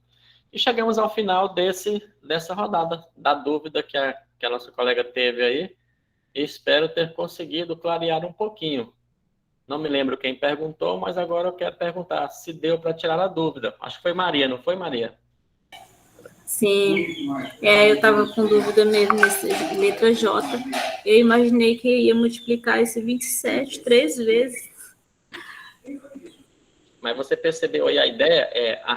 E chegamos ao final dessa rodada, da dúvida que a nossa colega teve aí. E espero ter conseguido clarear um pouquinho. Não me lembro quem perguntou, mas agora eu quero perguntar se deu para tirar a dúvida. Acho que foi Maria, não foi, Maria? Sim, eu estava com dúvida mesmo nessa letra J. Eu imaginei que ia multiplicar esse 27 3 vezes. Mas você percebeu aí a ideia? A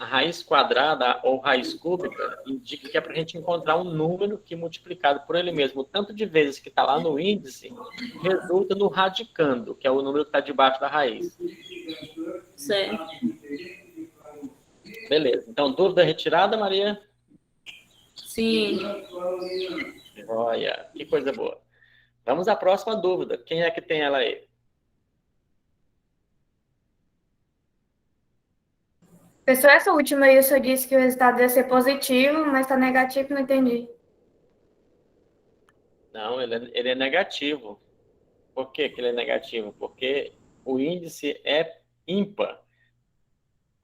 raiz quadrada ou raiz cúbica indica que é para a gente encontrar um número que, multiplicado por ele mesmo, o tanto de vezes que está lá no índice, resulta no radicando, que é o número que está debaixo da raiz. Certo. Beleza. Então, dúvida retirada, Maria? Sim. Olha, que coisa boa. Vamos à próxima dúvida. Quem é que tem ela aí? Pessoal, essa última aí, o senhor disse que o resultado ia ser positivo, mas está negativo, não entendi. Não, ele é negativo. Por que que ele é negativo? Porque o índice é ímpar.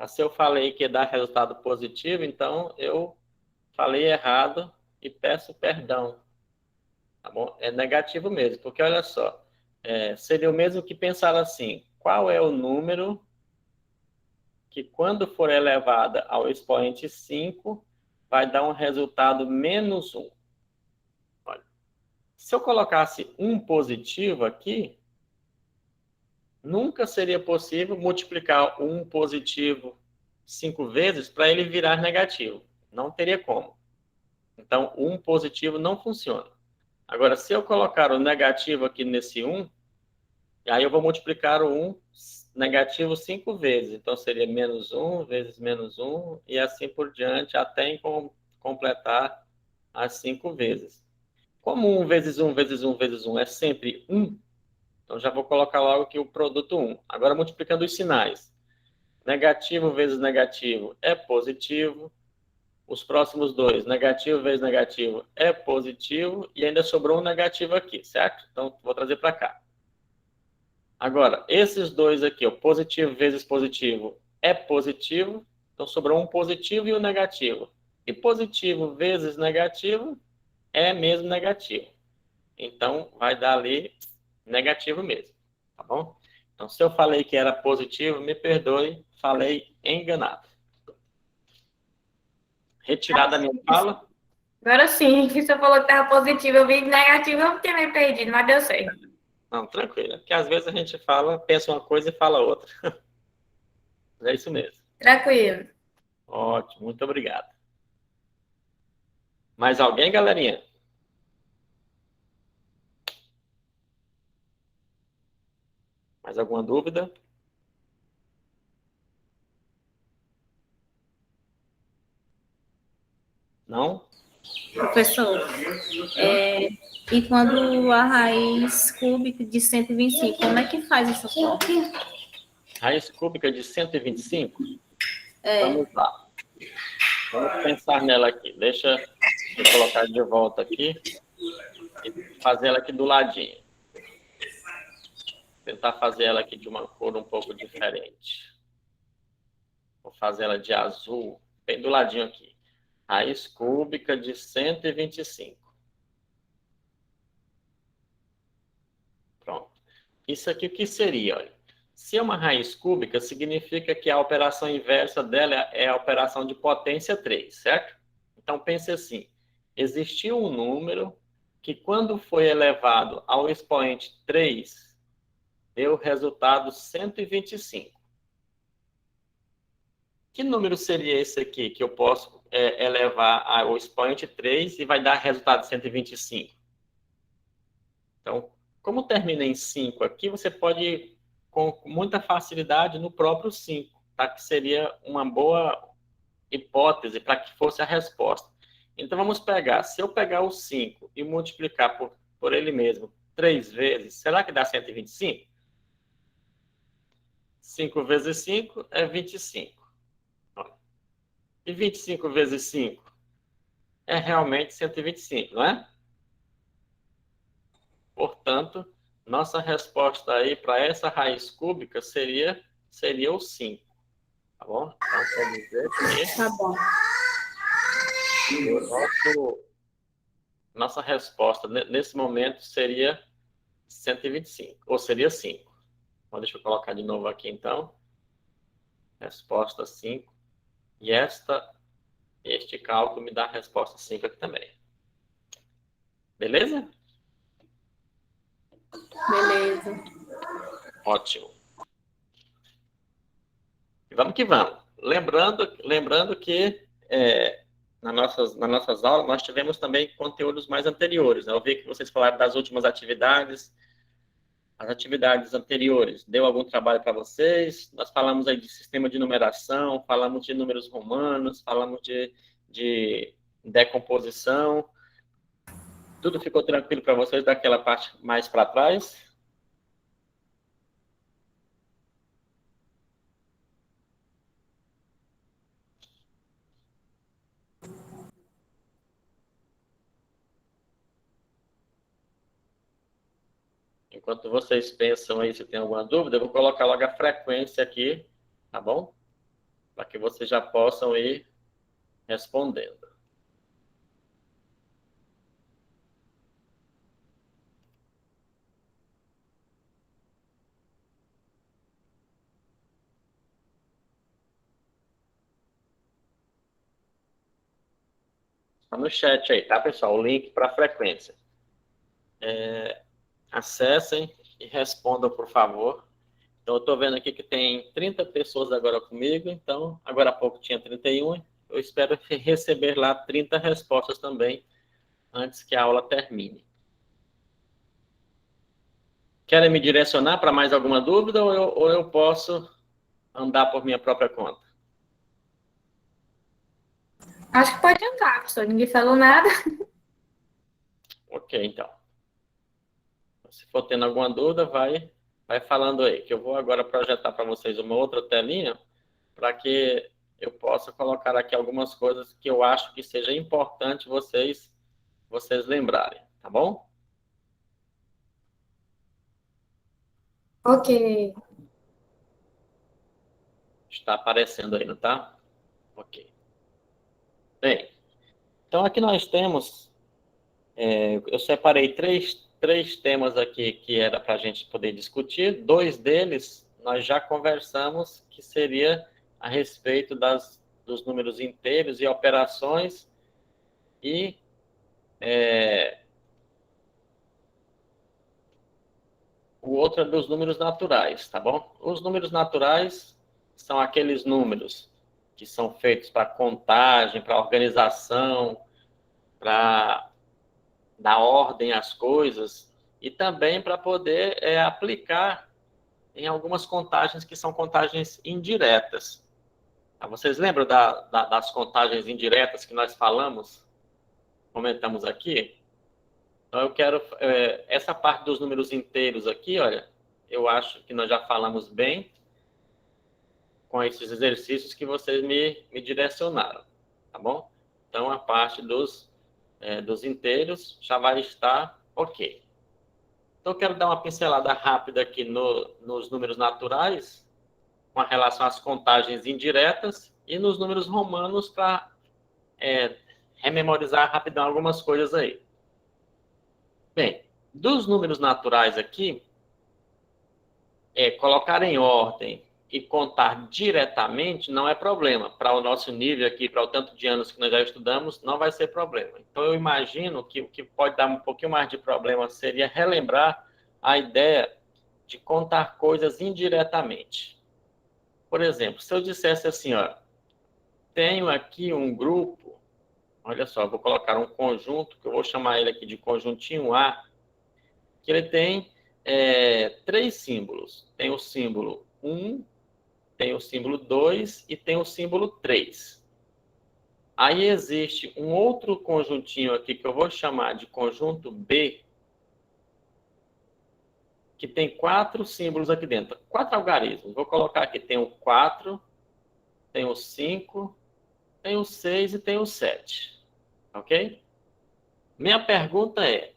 Se eu falei que dá resultado positivo, então eu falei errado e peço perdão. Tá bom? É negativo mesmo, porque olha só, seria o mesmo que pensar assim, qual é o número que quando for elevada ao expoente 5, vai dar um resultado menos 1. Olha, se eu colocasse 1 positivo aqui, nunca seria possível multiplicar 1 positivo 5 vezes para ele virar negativo. Não teria como. Então, 1 positivo não funciona. Agora, se eu colocar o negativo aqui nesse 1, aí eu vou multiplicar o 1 negativo 5 vezes. Então, seria menos 1 vezes menos 1 e assim por diante, até completar as 5 vezes. Como 1 vezes 1 vezes 1 vezes 1 é sempre 1, então já vou colocar logo aqui o produto 1. Agora, multiplicando os sinais. Negativo vezes negativo é positivo. Os próximos dois, negativo vezes negativo é positivo. E ainda sobrou um negativo aqui, certo? Então, vou trazer para cá. Agora, esses dois aqui, ó, positivo vezes positivo é positivo. Então, sobrou um positivo e um negativo. E positivo vezes negativo é mesmo negativo. Então, vai dar ali negativo mesmo, tá bom? Então, se eu falei que era positivo, me perdoe, falei enganado. Retirada a minha fala. Agora sim, que você falou que estava positivo, eu vi negativo, eu tinha me perdido, mas deu certo. Não, tranquilo. Porque às vezes a gente fala, pensa uma coisa e fala outra. É isso mesmo. Tranquilo. Ótimo, muito obrigado. Mais alguém, galerinha? Mais alguma dúvida? Não? Professor, e quando a raiz cúbica de 125, como é que faz essa conta? Raiz cúbica de 125? É. Vamos lá. Vamos pensar nela aqui. Deixa eu colocar de volta aqui e fazer ela aqui do ladinho. Tentar fazer ela aqui de uma cor um pouco diferente. Vou fazer ela de azul, bem do ladinho aqui. Raiz cúbica de 125. Pronto. Isso aqui o que seria? Olha. Se é uma raiz cúbica, significa que a operação inversa dela é a operação de potência 3, certo? Então, pense assim. Existiu um número que, quando foi elevado ao expoente 3, deu o resultado 125. Que número seria esse aqui que eu posso elevar ao expoente 3 e vai dar resultado 125? Então, Como termina em 5 aqui, você pode ir com muita facilidade no próprio 5, tá? Que seria uma boa hipótese para que fosse a resposta. Então, vamos pegar. Se eu pegar o 5 e multiplicar por ele mesmo 3 vezes, será que dá 125? 5 vezes 5 é 25. E 25 vezes 5 é realmente 125, não é? Portanto, nossa resposta aí para essa raiz cúbica seria o 5. Tá bom? Então, quer dizer que Tá bom. nossa resposta nesse momento seria 125, ou seria 5. Então, deixa eu colocar de novo aqui, então. Resposta 5. E este cálculo me dá a resposta 5 aqui também. Beleza? Beleza. Ótimo. E vamos que vamos. Lembrando que nas nossas aulas nós tivemos também conteúdos mais anteriores, né? Eu vi que vocês falaram das últimas atividades. As atividades anteriores, deu algum trabalho para vocês? Nós falamos aí de sistema de numeração, falamos de números romanos, falamos de decomposição. Tudo ficou tranquilo para vocês daquela parte mais para trás? Enquanto vocês pensam aí se tem alguma dúvida, eu vou colocar logo a frequência aqui, tá bom? Para que vocês já possam ir respondendo. Está no chat aí, tá, pessoal? O link para a frequência. Acessem e respondam, por favor. Então, eu estou vendo aqui que tem 30 pessoas agora comigo, então, agora há pouco tinha 31. Eu espero receber lá 30 respostas também, antes que a aula termine. Querem me direcionar para mais alguma dúvida ou eu posso andar por minha própria conta? Acho que pode andar, professor. Ninguém falou nada. Ok, então. Se for tendo alguma dúvida, vai falando aí, que eu vou agora projetar para vocês uma outra telinha, para que eu possa colocar aqui algumas coisas que eu acho que seja importante vocês lembrarem, tá bom? Ok. Está aparecendo aí, não tá? Ok. Bem, então aqui nós temos, eu separei três temas aqui que era para a gente poder discutir. 2 deles nós já conversamos, que seria a respeito dos números inteiros e operações, e o outro é dos números naturais, tá bom? Os números naturais são aqueles números que são feitos para contagem, para organização, para dar ordem às coisas, e também para poder aplicar em algumas contagens que são contagens indiretas. Vocês lembram das contagens indiretas que nós comentamos aqui? Então, eu quero, essa parte dos números inteiros aqui, olha, eu acho que nós já falamos bem com esses exercícios que vocês me direcionaram, tá bom? Então, a parte dos inteiros já vai estar ok. Então, eu quero dar uma pincelada rápida aqui nos números naturais, com relação às contagens indiretas, e nos números romanos para rememorizar rapidão algumas coisas aí. Bem, dos números naturais aqui, colocar em ordem e contar diretamente não é problema. Para o nosso nível aqui, para o tanto de anos que nós já estudamos, não vai ser problema. Então, eu imagino que o que pode dar um pouquinho mais de problema seria relembrar a ideia de contar coisas indiretamente. Por exemplo, se eu dissesse assim, ó, tenho aqui um grupo, olha só, vou colocar um conjunto, que eu vou chamar ele aqui de conjuntinho A, que ele tem 3 símbolos. Tem o símbolo 1, tem o símbolo 2 e tem o símbolo 3. Aí existe um outro conjuntinho aqui que eu vou chamar de conjunto B, que tem 4 símbolos aqui dentro, 4 algarismos. Vou colocar aqui, tem o 4, tem o 5, tem o 6 e tem o 7. Ok? Minha pergunta é,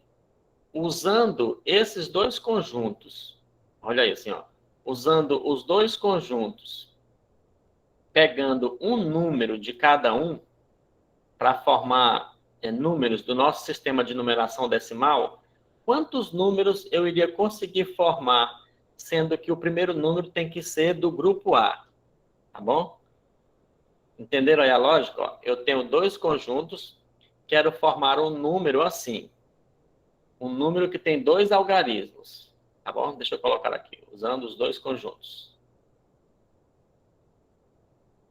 usando esses dois conjuntos, olha aí assim, ó, usando os dois conjuntos, pegando um número de cada um, para formar números do nosso sistema de numeração decimal, quantos números eu iria conseguir formar, sendo que o primeiro número tem que ser do grupo A, tá bom? Entenderam aí a lógica? Ó, eu tenho dois conjuntos, quero formar um número assim, um número que tem 2 algarismos, tá bom? Deixa eu colocar aqui, usando os dois conjuntos.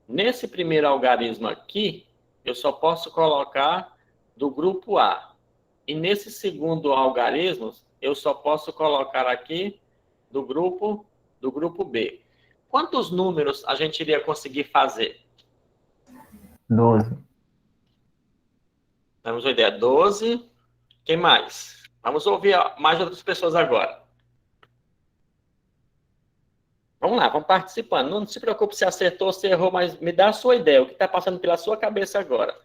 Nesse primeiro algarismo aqui, eu só posso colocar do grupo A. E nesse segundo algarismo, eu só posso colocar aqui do grupo B. Quantos números a gente iria conseguir fazer? 12. Temos uma ideia. 12. Quem mais? Vamos ouvir mais outras pessoas agora. Vamos lá, vamos participando. Não se preocupe se acertou ou se errou, mas me dá a sua ideia, o que está passando pela sua cabeça agora.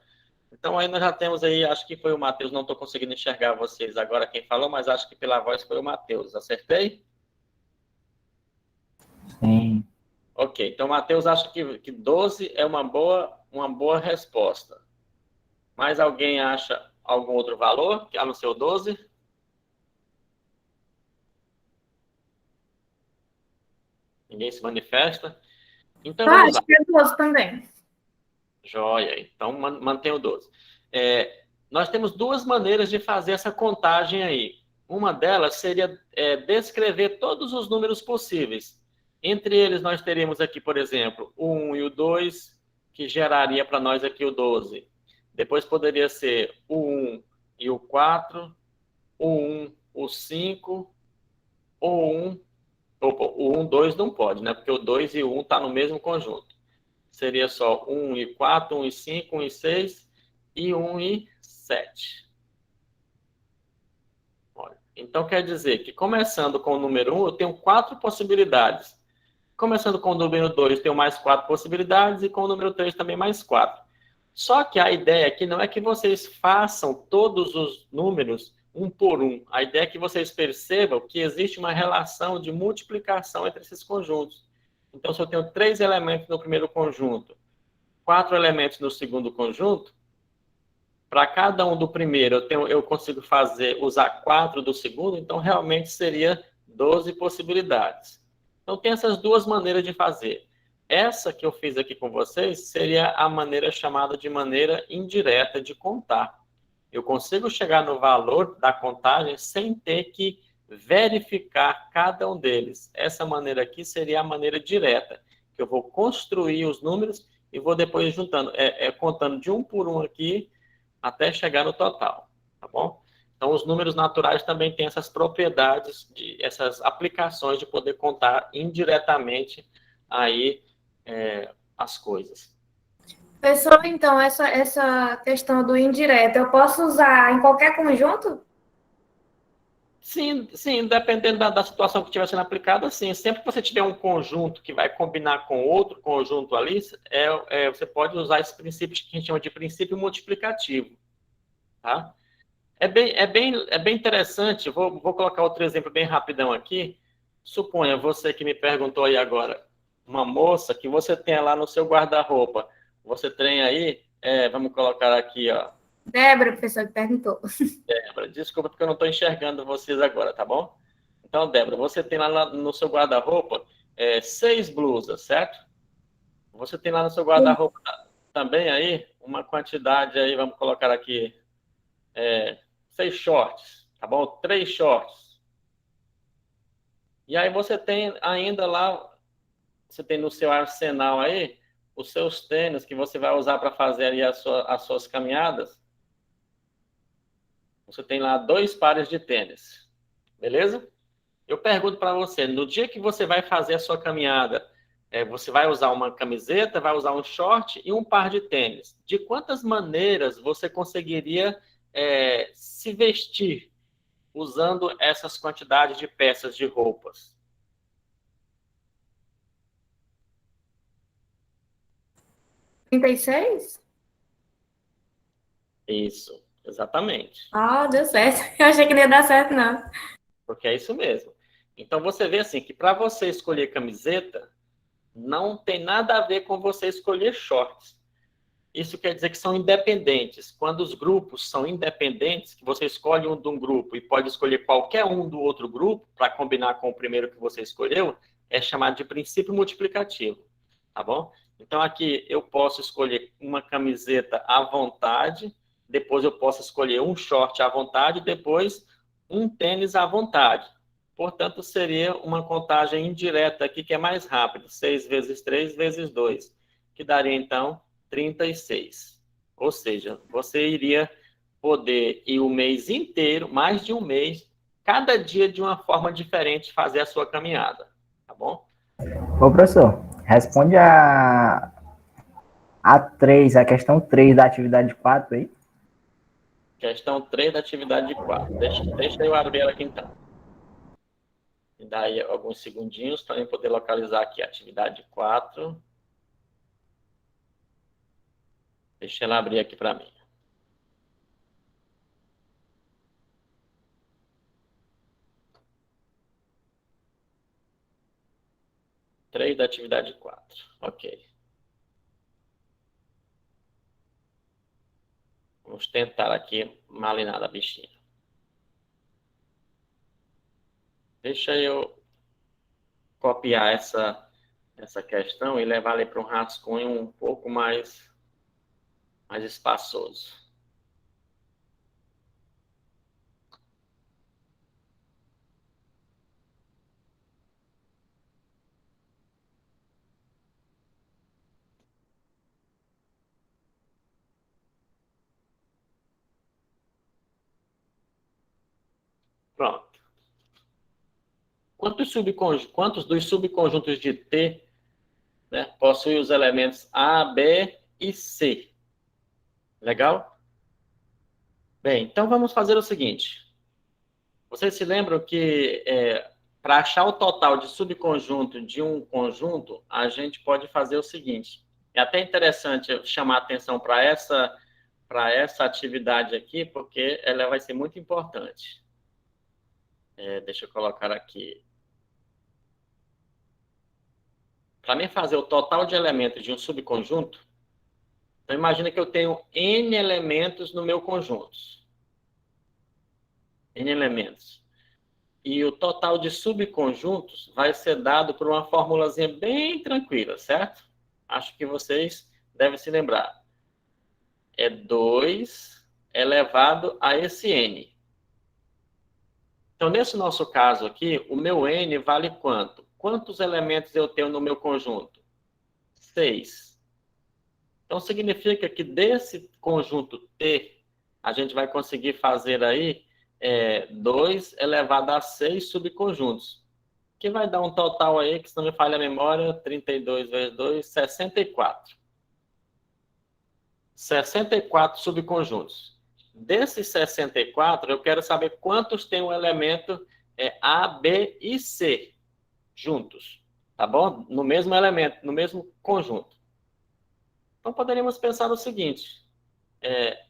Então, aí nós já temos aí, acho que foi o Matheus, não estou conseguindo enxergar vocês agora quem falou, mas acho que pela voz foi o Matheus. Acertei? Sim. Ok, então o Matheus acha que 12 é uma boa resposta. Mais alguém acha algum outro valor, que há no seu 12? Ninguém se manifesta? Então, vamos lá. Acho que é 12 também. Joia, então mantém o 12. Nós temos duas maneiras de fazer essa contagem aí. Uma delas seria descrever todos os números possíveis. Entre eles, nós teríamos aqui, por exemplo, o 1 e o 2, que geraria para nós aqui o 12. Depois poderia ser o 1 e o 4, o 1, o 5, o 1... O 1, 2 não pode, né? Porque o 2 e o 1 está no mesmo conjunto. Seria só 1 e 4, 1 e 5, 1 e 6 e 1 e 7. Olha, então, quer dizer que começando com o número 1, eu tenho 4 possibilidades. Começando com o número 2, tenho mais 4 possibilidades e com o número 3 também mais 4. Só que a ideia aqui não é que vocês façam todos os números um por um. A ideia é que vocês percebam que existe uma relação de multiplicação entre esses conjuntos. Então, se eu tenho 3 elementos no primeiro conjunto, 4 elementos no segundo conjunto, para cada um do primeiro eu consigo usar 4 do segundo, então realmente seria 12 possibilidades. Então, tem essas duas maneiras de fazer. Essa que eu fiz aqui com vocês seria a maneira chamada de maneira indireta de contar. Eu consigo chegar no valor da contagem sem ter que verificar cada um deles. Essa maneira aqui seria a maneira direta, que eu vou construir os números e vou depois juntando, contando de um por um aqui até chegar no total, tá bom? Então, os números naturais também têm essas propriedades, essas aplicações de poder contar indiretamente aí as coisas. Pessoal, então, essa questão do indireto, eu posso usar em qualquer conjunto? Sim, dependendo da situação que estiver sendo aplicada, sim. Sempre que você tiver um conjunto que vai combinar com outro conjunto ali, você pode usar esse princípio que a gente chama de princípio multiplicativo. Tá? É bem interessante, vou colocar outro exemplo bem rapidão aqui. Suponha você que me perguntou aí agora, uma moça que você tem lá no seu guarda-roupa. Você tem aí, vamos colocar aqui, ó. Débora, professor, que perguntou. Débora, desculpa porque eu não estou enxergando vocês agora, tá bom? Então, Débora, você tem lá no seu guarda-roupa 6 blusas, certo? Você tem lá no seu guarda-roupa também aí uma quantidade aí, vamos colocar aqui, 6 shorts, tá bom? 3 shorts. E aí você tem ainda lá, você tem no seu arsenal aí, os seus tênis que você vai usar para fazer aí as suas caminhadas. Você tem lá 2 pares de tênis. Beleza? Eu pergunto para você, no dia que você vai fazer a sua caminhada, você vai usar uma camiseta, vai usar um short e um par de tênis. De quantas maneiras você conseguiria se vestir usando essas quantidades de peças de roupas? 36? Isso, exatamente. Ah, deu certo. Eu achei que não ia dar certo, não. Porque é isso mesmo. Então você vê assim que para você escolher camiseta, não tem nada a ver com você escolher shorts. Isso quer dizer que são independentes. Quando os grupos são independentes, que você escolhe um de um grupo e pode escolher qualquer um do outro grupo para combinar com o primeiro que você escolheu, é chamado de princípio multiplicativo, tá bom? Então aqui eu posso escolher uma camiseta à vontade, depois eu posso escolher um short à vontade, depois um tênis à vontade. Portanto, seria uma contagem indireta aqui que é mais rápida, 6 vezes 3 vezes 2, que daria então 36. Ou seja, você iria poder ir o mês inteiro, mais de um mês, cada dia de uma forma diferente fazer a sua caminhada, tá bom? Ô, professor, responde a 3, a questão 3 da atividade 4 aí. Questão 3 da atividade 4. Deixa eu abrir ela aqui então. Me dá aí alguns segundinhos para eu poder localizar aqui a atividade 4. Deixa ela abrir aqui para mim. Três da atividade 4. Ok. Vamos tentar aqui malinar a bichinha. Deixa eu copiar essa questão e levar ela para um rascunho um pouco mais espaçoso. Pronto. Quantos dos subconjuntos de T, né, possuem os elementos A, B e C? Legal? Bem, então vamos fazer o seguinte. Vocês se lembram que para achar o total de subconjunto de um conjunto, a gente pode fazer o seguinte. É até interessante chamar a atenção para essa atividade aqui, porque ela vai ser muito importante. Deixa eu colocar aqui. Para mim fazer o total de elementos de um subconjunto, então imagina que eu tenho N elementos no meu conjunto. N elementos. E o total de subconjuntos vai ser dado por uma formulazinha bem tranquila, certo? Acho que vocês devem se lembrar. É 2 elevado a esse N. Então, nesse nosso caso aqui, o meu N vale quanto? Quantos elementos eu tenho no meu conjunto? 6. Então, significa que desse conjunto T, a gente vai conseguir fazer aí 2 elevado a 6 subconjuntos, que vai dar um total aí, que se não me falha a memória, 32 vezes 2, 64. 64 subconjuntos. Desses 64, eu quero saber quantos tem o elemento A, B e C juntos, tá bom? No mesmo elemento, no mesmo conjunto. Então, poderíamos pensar no seguinte,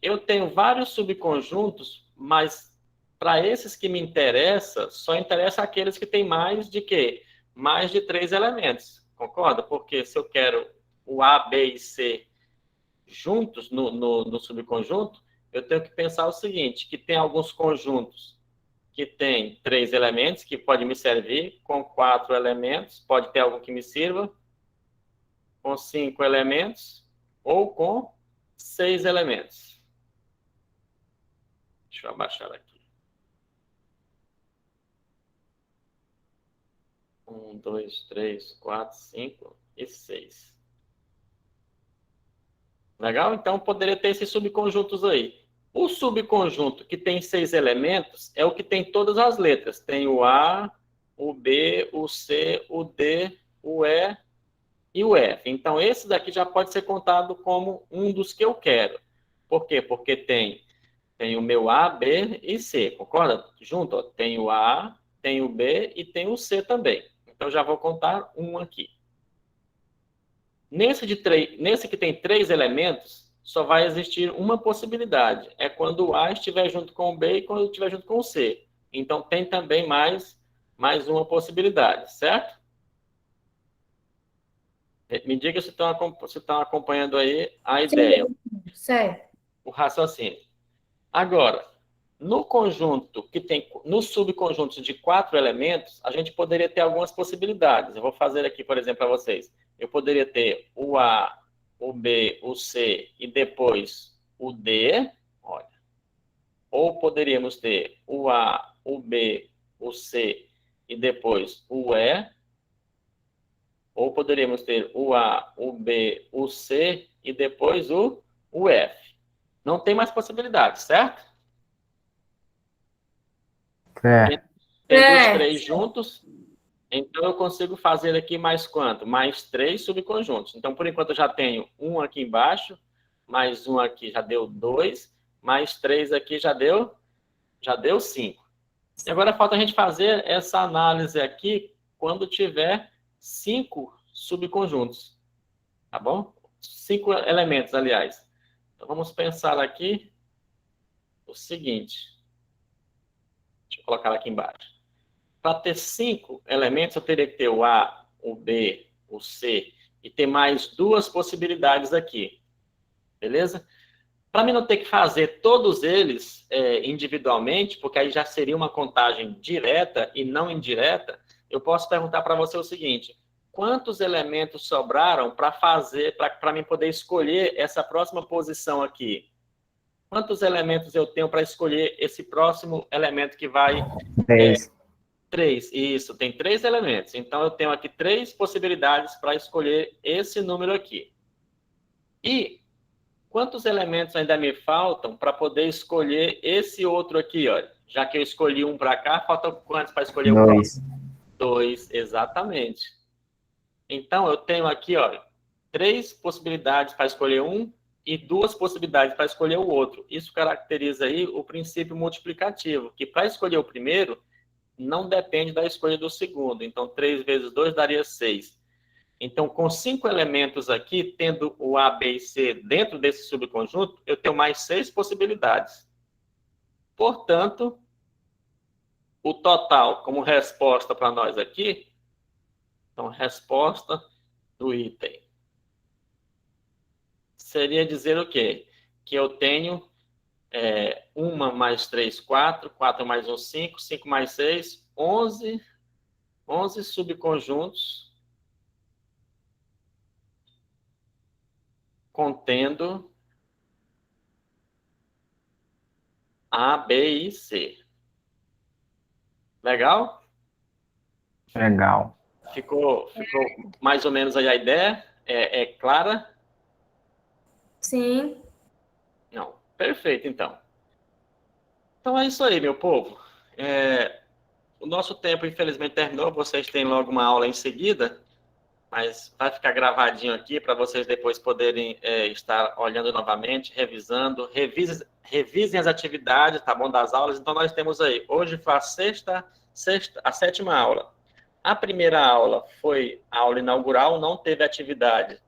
eu tenho vários subconjuntos, mas para esses que me interessam, só interessa aqueles que têm mais de quê? Mais de 3 elementos, concorda? Porque se eu quero o A, B e C juntos no subconjunto, eu tenho que pensar o seguinte, que tem alguns conjuntos que tem 3 elementos, que pode me servir, com 4 elementos, pode ter algum que me sirva, com 5 elementos, ou com 6 elementos. Deixa eu abaixar aqui. 1, 2, 3, 4, 5 e 6. Legal? Então, poderia ter esses subconjuntos aí. O subconjunto que tem 6 elementos é o que tem todas as letras. Tem o A, o B, o C, o D, o E e o F. Então, esse daqui já pode ser contado como um dos que eu quero. Por quê? Porque tem o meu A, B e C, concorda? Junto, ó, tem o A, tem o B e tem o C também. Então, já vou contar um aqui. Nesse que tem 3 elementos, só vai existir uma possibilidade. É quando o A estiver junto com o B e quando estiver junto com o C. Então, tem também mais uma possibilidade, certo? Me diga se estão acompanhando aí a ideia, Certo. o raciocínio. Agora, no conjunto que tem, nos subconjuntos de 4 elementos, a gente poderia ter algumas possibilidades. Eu vou fazer aqui, por exemplo, para vocês. Eu poderia ter o A, o B, o C e depois o D, olha. Ou poderíamos ter o A, o B, o C e depois o E. Ou poderíamos ter o A, o B, o C e depois o F. Não tem mais possibilidades, certo? Certo. Tendo os 3 juntos, então eu consigo fazer aqui mais quanto? Mais 3 subconjuntos. Então, por enquanto, eu já tenho um aqui embaixo, mais um aqui já deu 2, mais 3 aqui já deu 5. E agora falta a gente fazer essa análise aqui quando tiver 5 subconjuntos, tá bom? 5 elementos, aliás. Então, vamos pensar aqui o seguinte. Deixa eu colocar aqui embaixo. Para ter 5 elementos, eu teria que ter o A, o B, o C e ter mais 2 possibilidades aqui. Beleza? Para mim não ter que fazer todos eles individualmente, porque aí já seria uma contagem direta e não indireta, eu posso perguntar para você o seguinte: quantos elementos sobraram para mim poder escolher essa próxima posição aqui? Quantos elementos eu tenho para escolher esse próximo elemento que vai... 3. 3, isso, tem 3 elementos. Então, eu tenho aqui 3 possibilidades para escolher esse número aqui. E quantos elementos ainda me faltam para poder escolher esse outro aqui, olha? Já que eu escolhi um para cá, faltam quantos para escolher o próximo? 2, exatamente. Então, eu tenho aqui, olha, 3 possibilidades para escolher um e 2 possibilidades para escolher o outro. Isso caracteriza aí o princípio multiplicativo, que para escolher o primeiro, não depende da escolha do segundo. Então, 3 vezes 2 daria 6. Então, com 5 elementos aqui, tendo o A, B e C dentro desse subconjunto, eu tenho mais 6 possibilidades. Portanto, o total, como resposta para nós aqui, então, resposta do item seria dizer o quê? Que eu tenho 1 mais 3, 4, 4 mais 1, 5, 5 mais 6, 11 subconjuntos contendo A, B e C. Legal? Legal. Ficou mais ou menos aí a ideia? É clara? Sim. Não. Perfeito, então. Então é isso aí, meu povo. O nosso tempo, infelizmente, terminou. Vocês têm logo uma aula em seguida, mas vai ficar gravadinho aqui para vocês depois poderem estar olhando novamente, revisando. Revisem as atividades, tá bom, das aulas. Então, nós temos aí, hoje foi a 7ª aula. A primeira aula foi a aula inaugural, não teve atividade.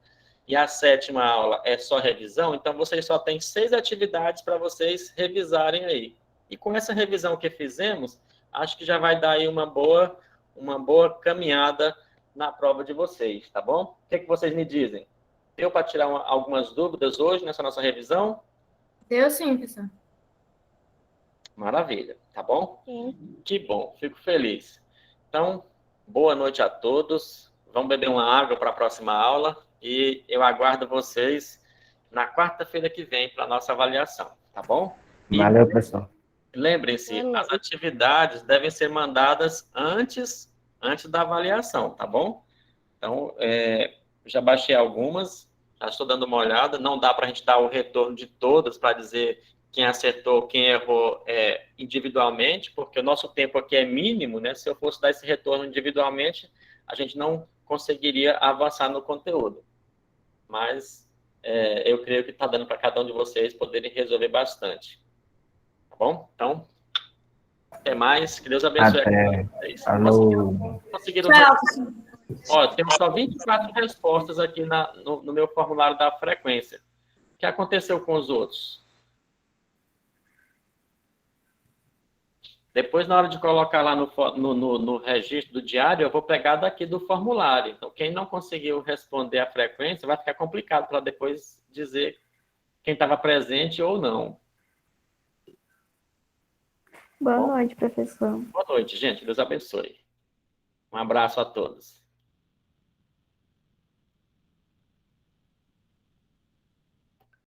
E a 7ª aula é só revisão, então vocês só têm 6 atividades para vocês revisarem aí. E com essa revisão que fizemos, acho que já vai dar aí uma boa caminhada na prova de vocês, tá bom? O que vocês me dizem? Deu para tirar algumas dúvidas hoje nessa nossa revisão? Deu sim, professor. Maravilha, tá bom? Sim. Que bom, fico feliz. Então, boa noite a todos. Vamos beber uma água para a próxima aula e eu aguardo vocês na quarta-feira que vem para a nossa avaliação, tá bom? Valeu, professor. Lembrem-se, as atividades devem ser mandadas antes da avaliação, tá bom? Então, já baixei algumas, já estou dando uma olhada, não dá para a gente dar o retorno de todas para dizer quem acertou, quem errou individualmente, porque o nosso tempo aqui é mínimo, né? Se eu fosse dar esse retorno individualmente, a gente não conseguiria avançar no conteúdo. Mas eu creio que está dando para cada um de vocês poderem resolver bastante. Tá bom? Então, até mais. Que Deus abençoe Até. vocês. Falou. Conseguiram? Tchau. Ó, temos só 24 respostas aqui no meu formulário da frequência. O que aconteceu com os outros? Depois, na hora de colocar lá no registro do diário, eu vou pegar daqui do formulário. Então, quem não conseguiu responder a frequência, vai ficar complicado para depois dizer quem estava presente ou não. Boa noite, professor. Boa noite, gente. Deus abençoe. Um abraço a todos.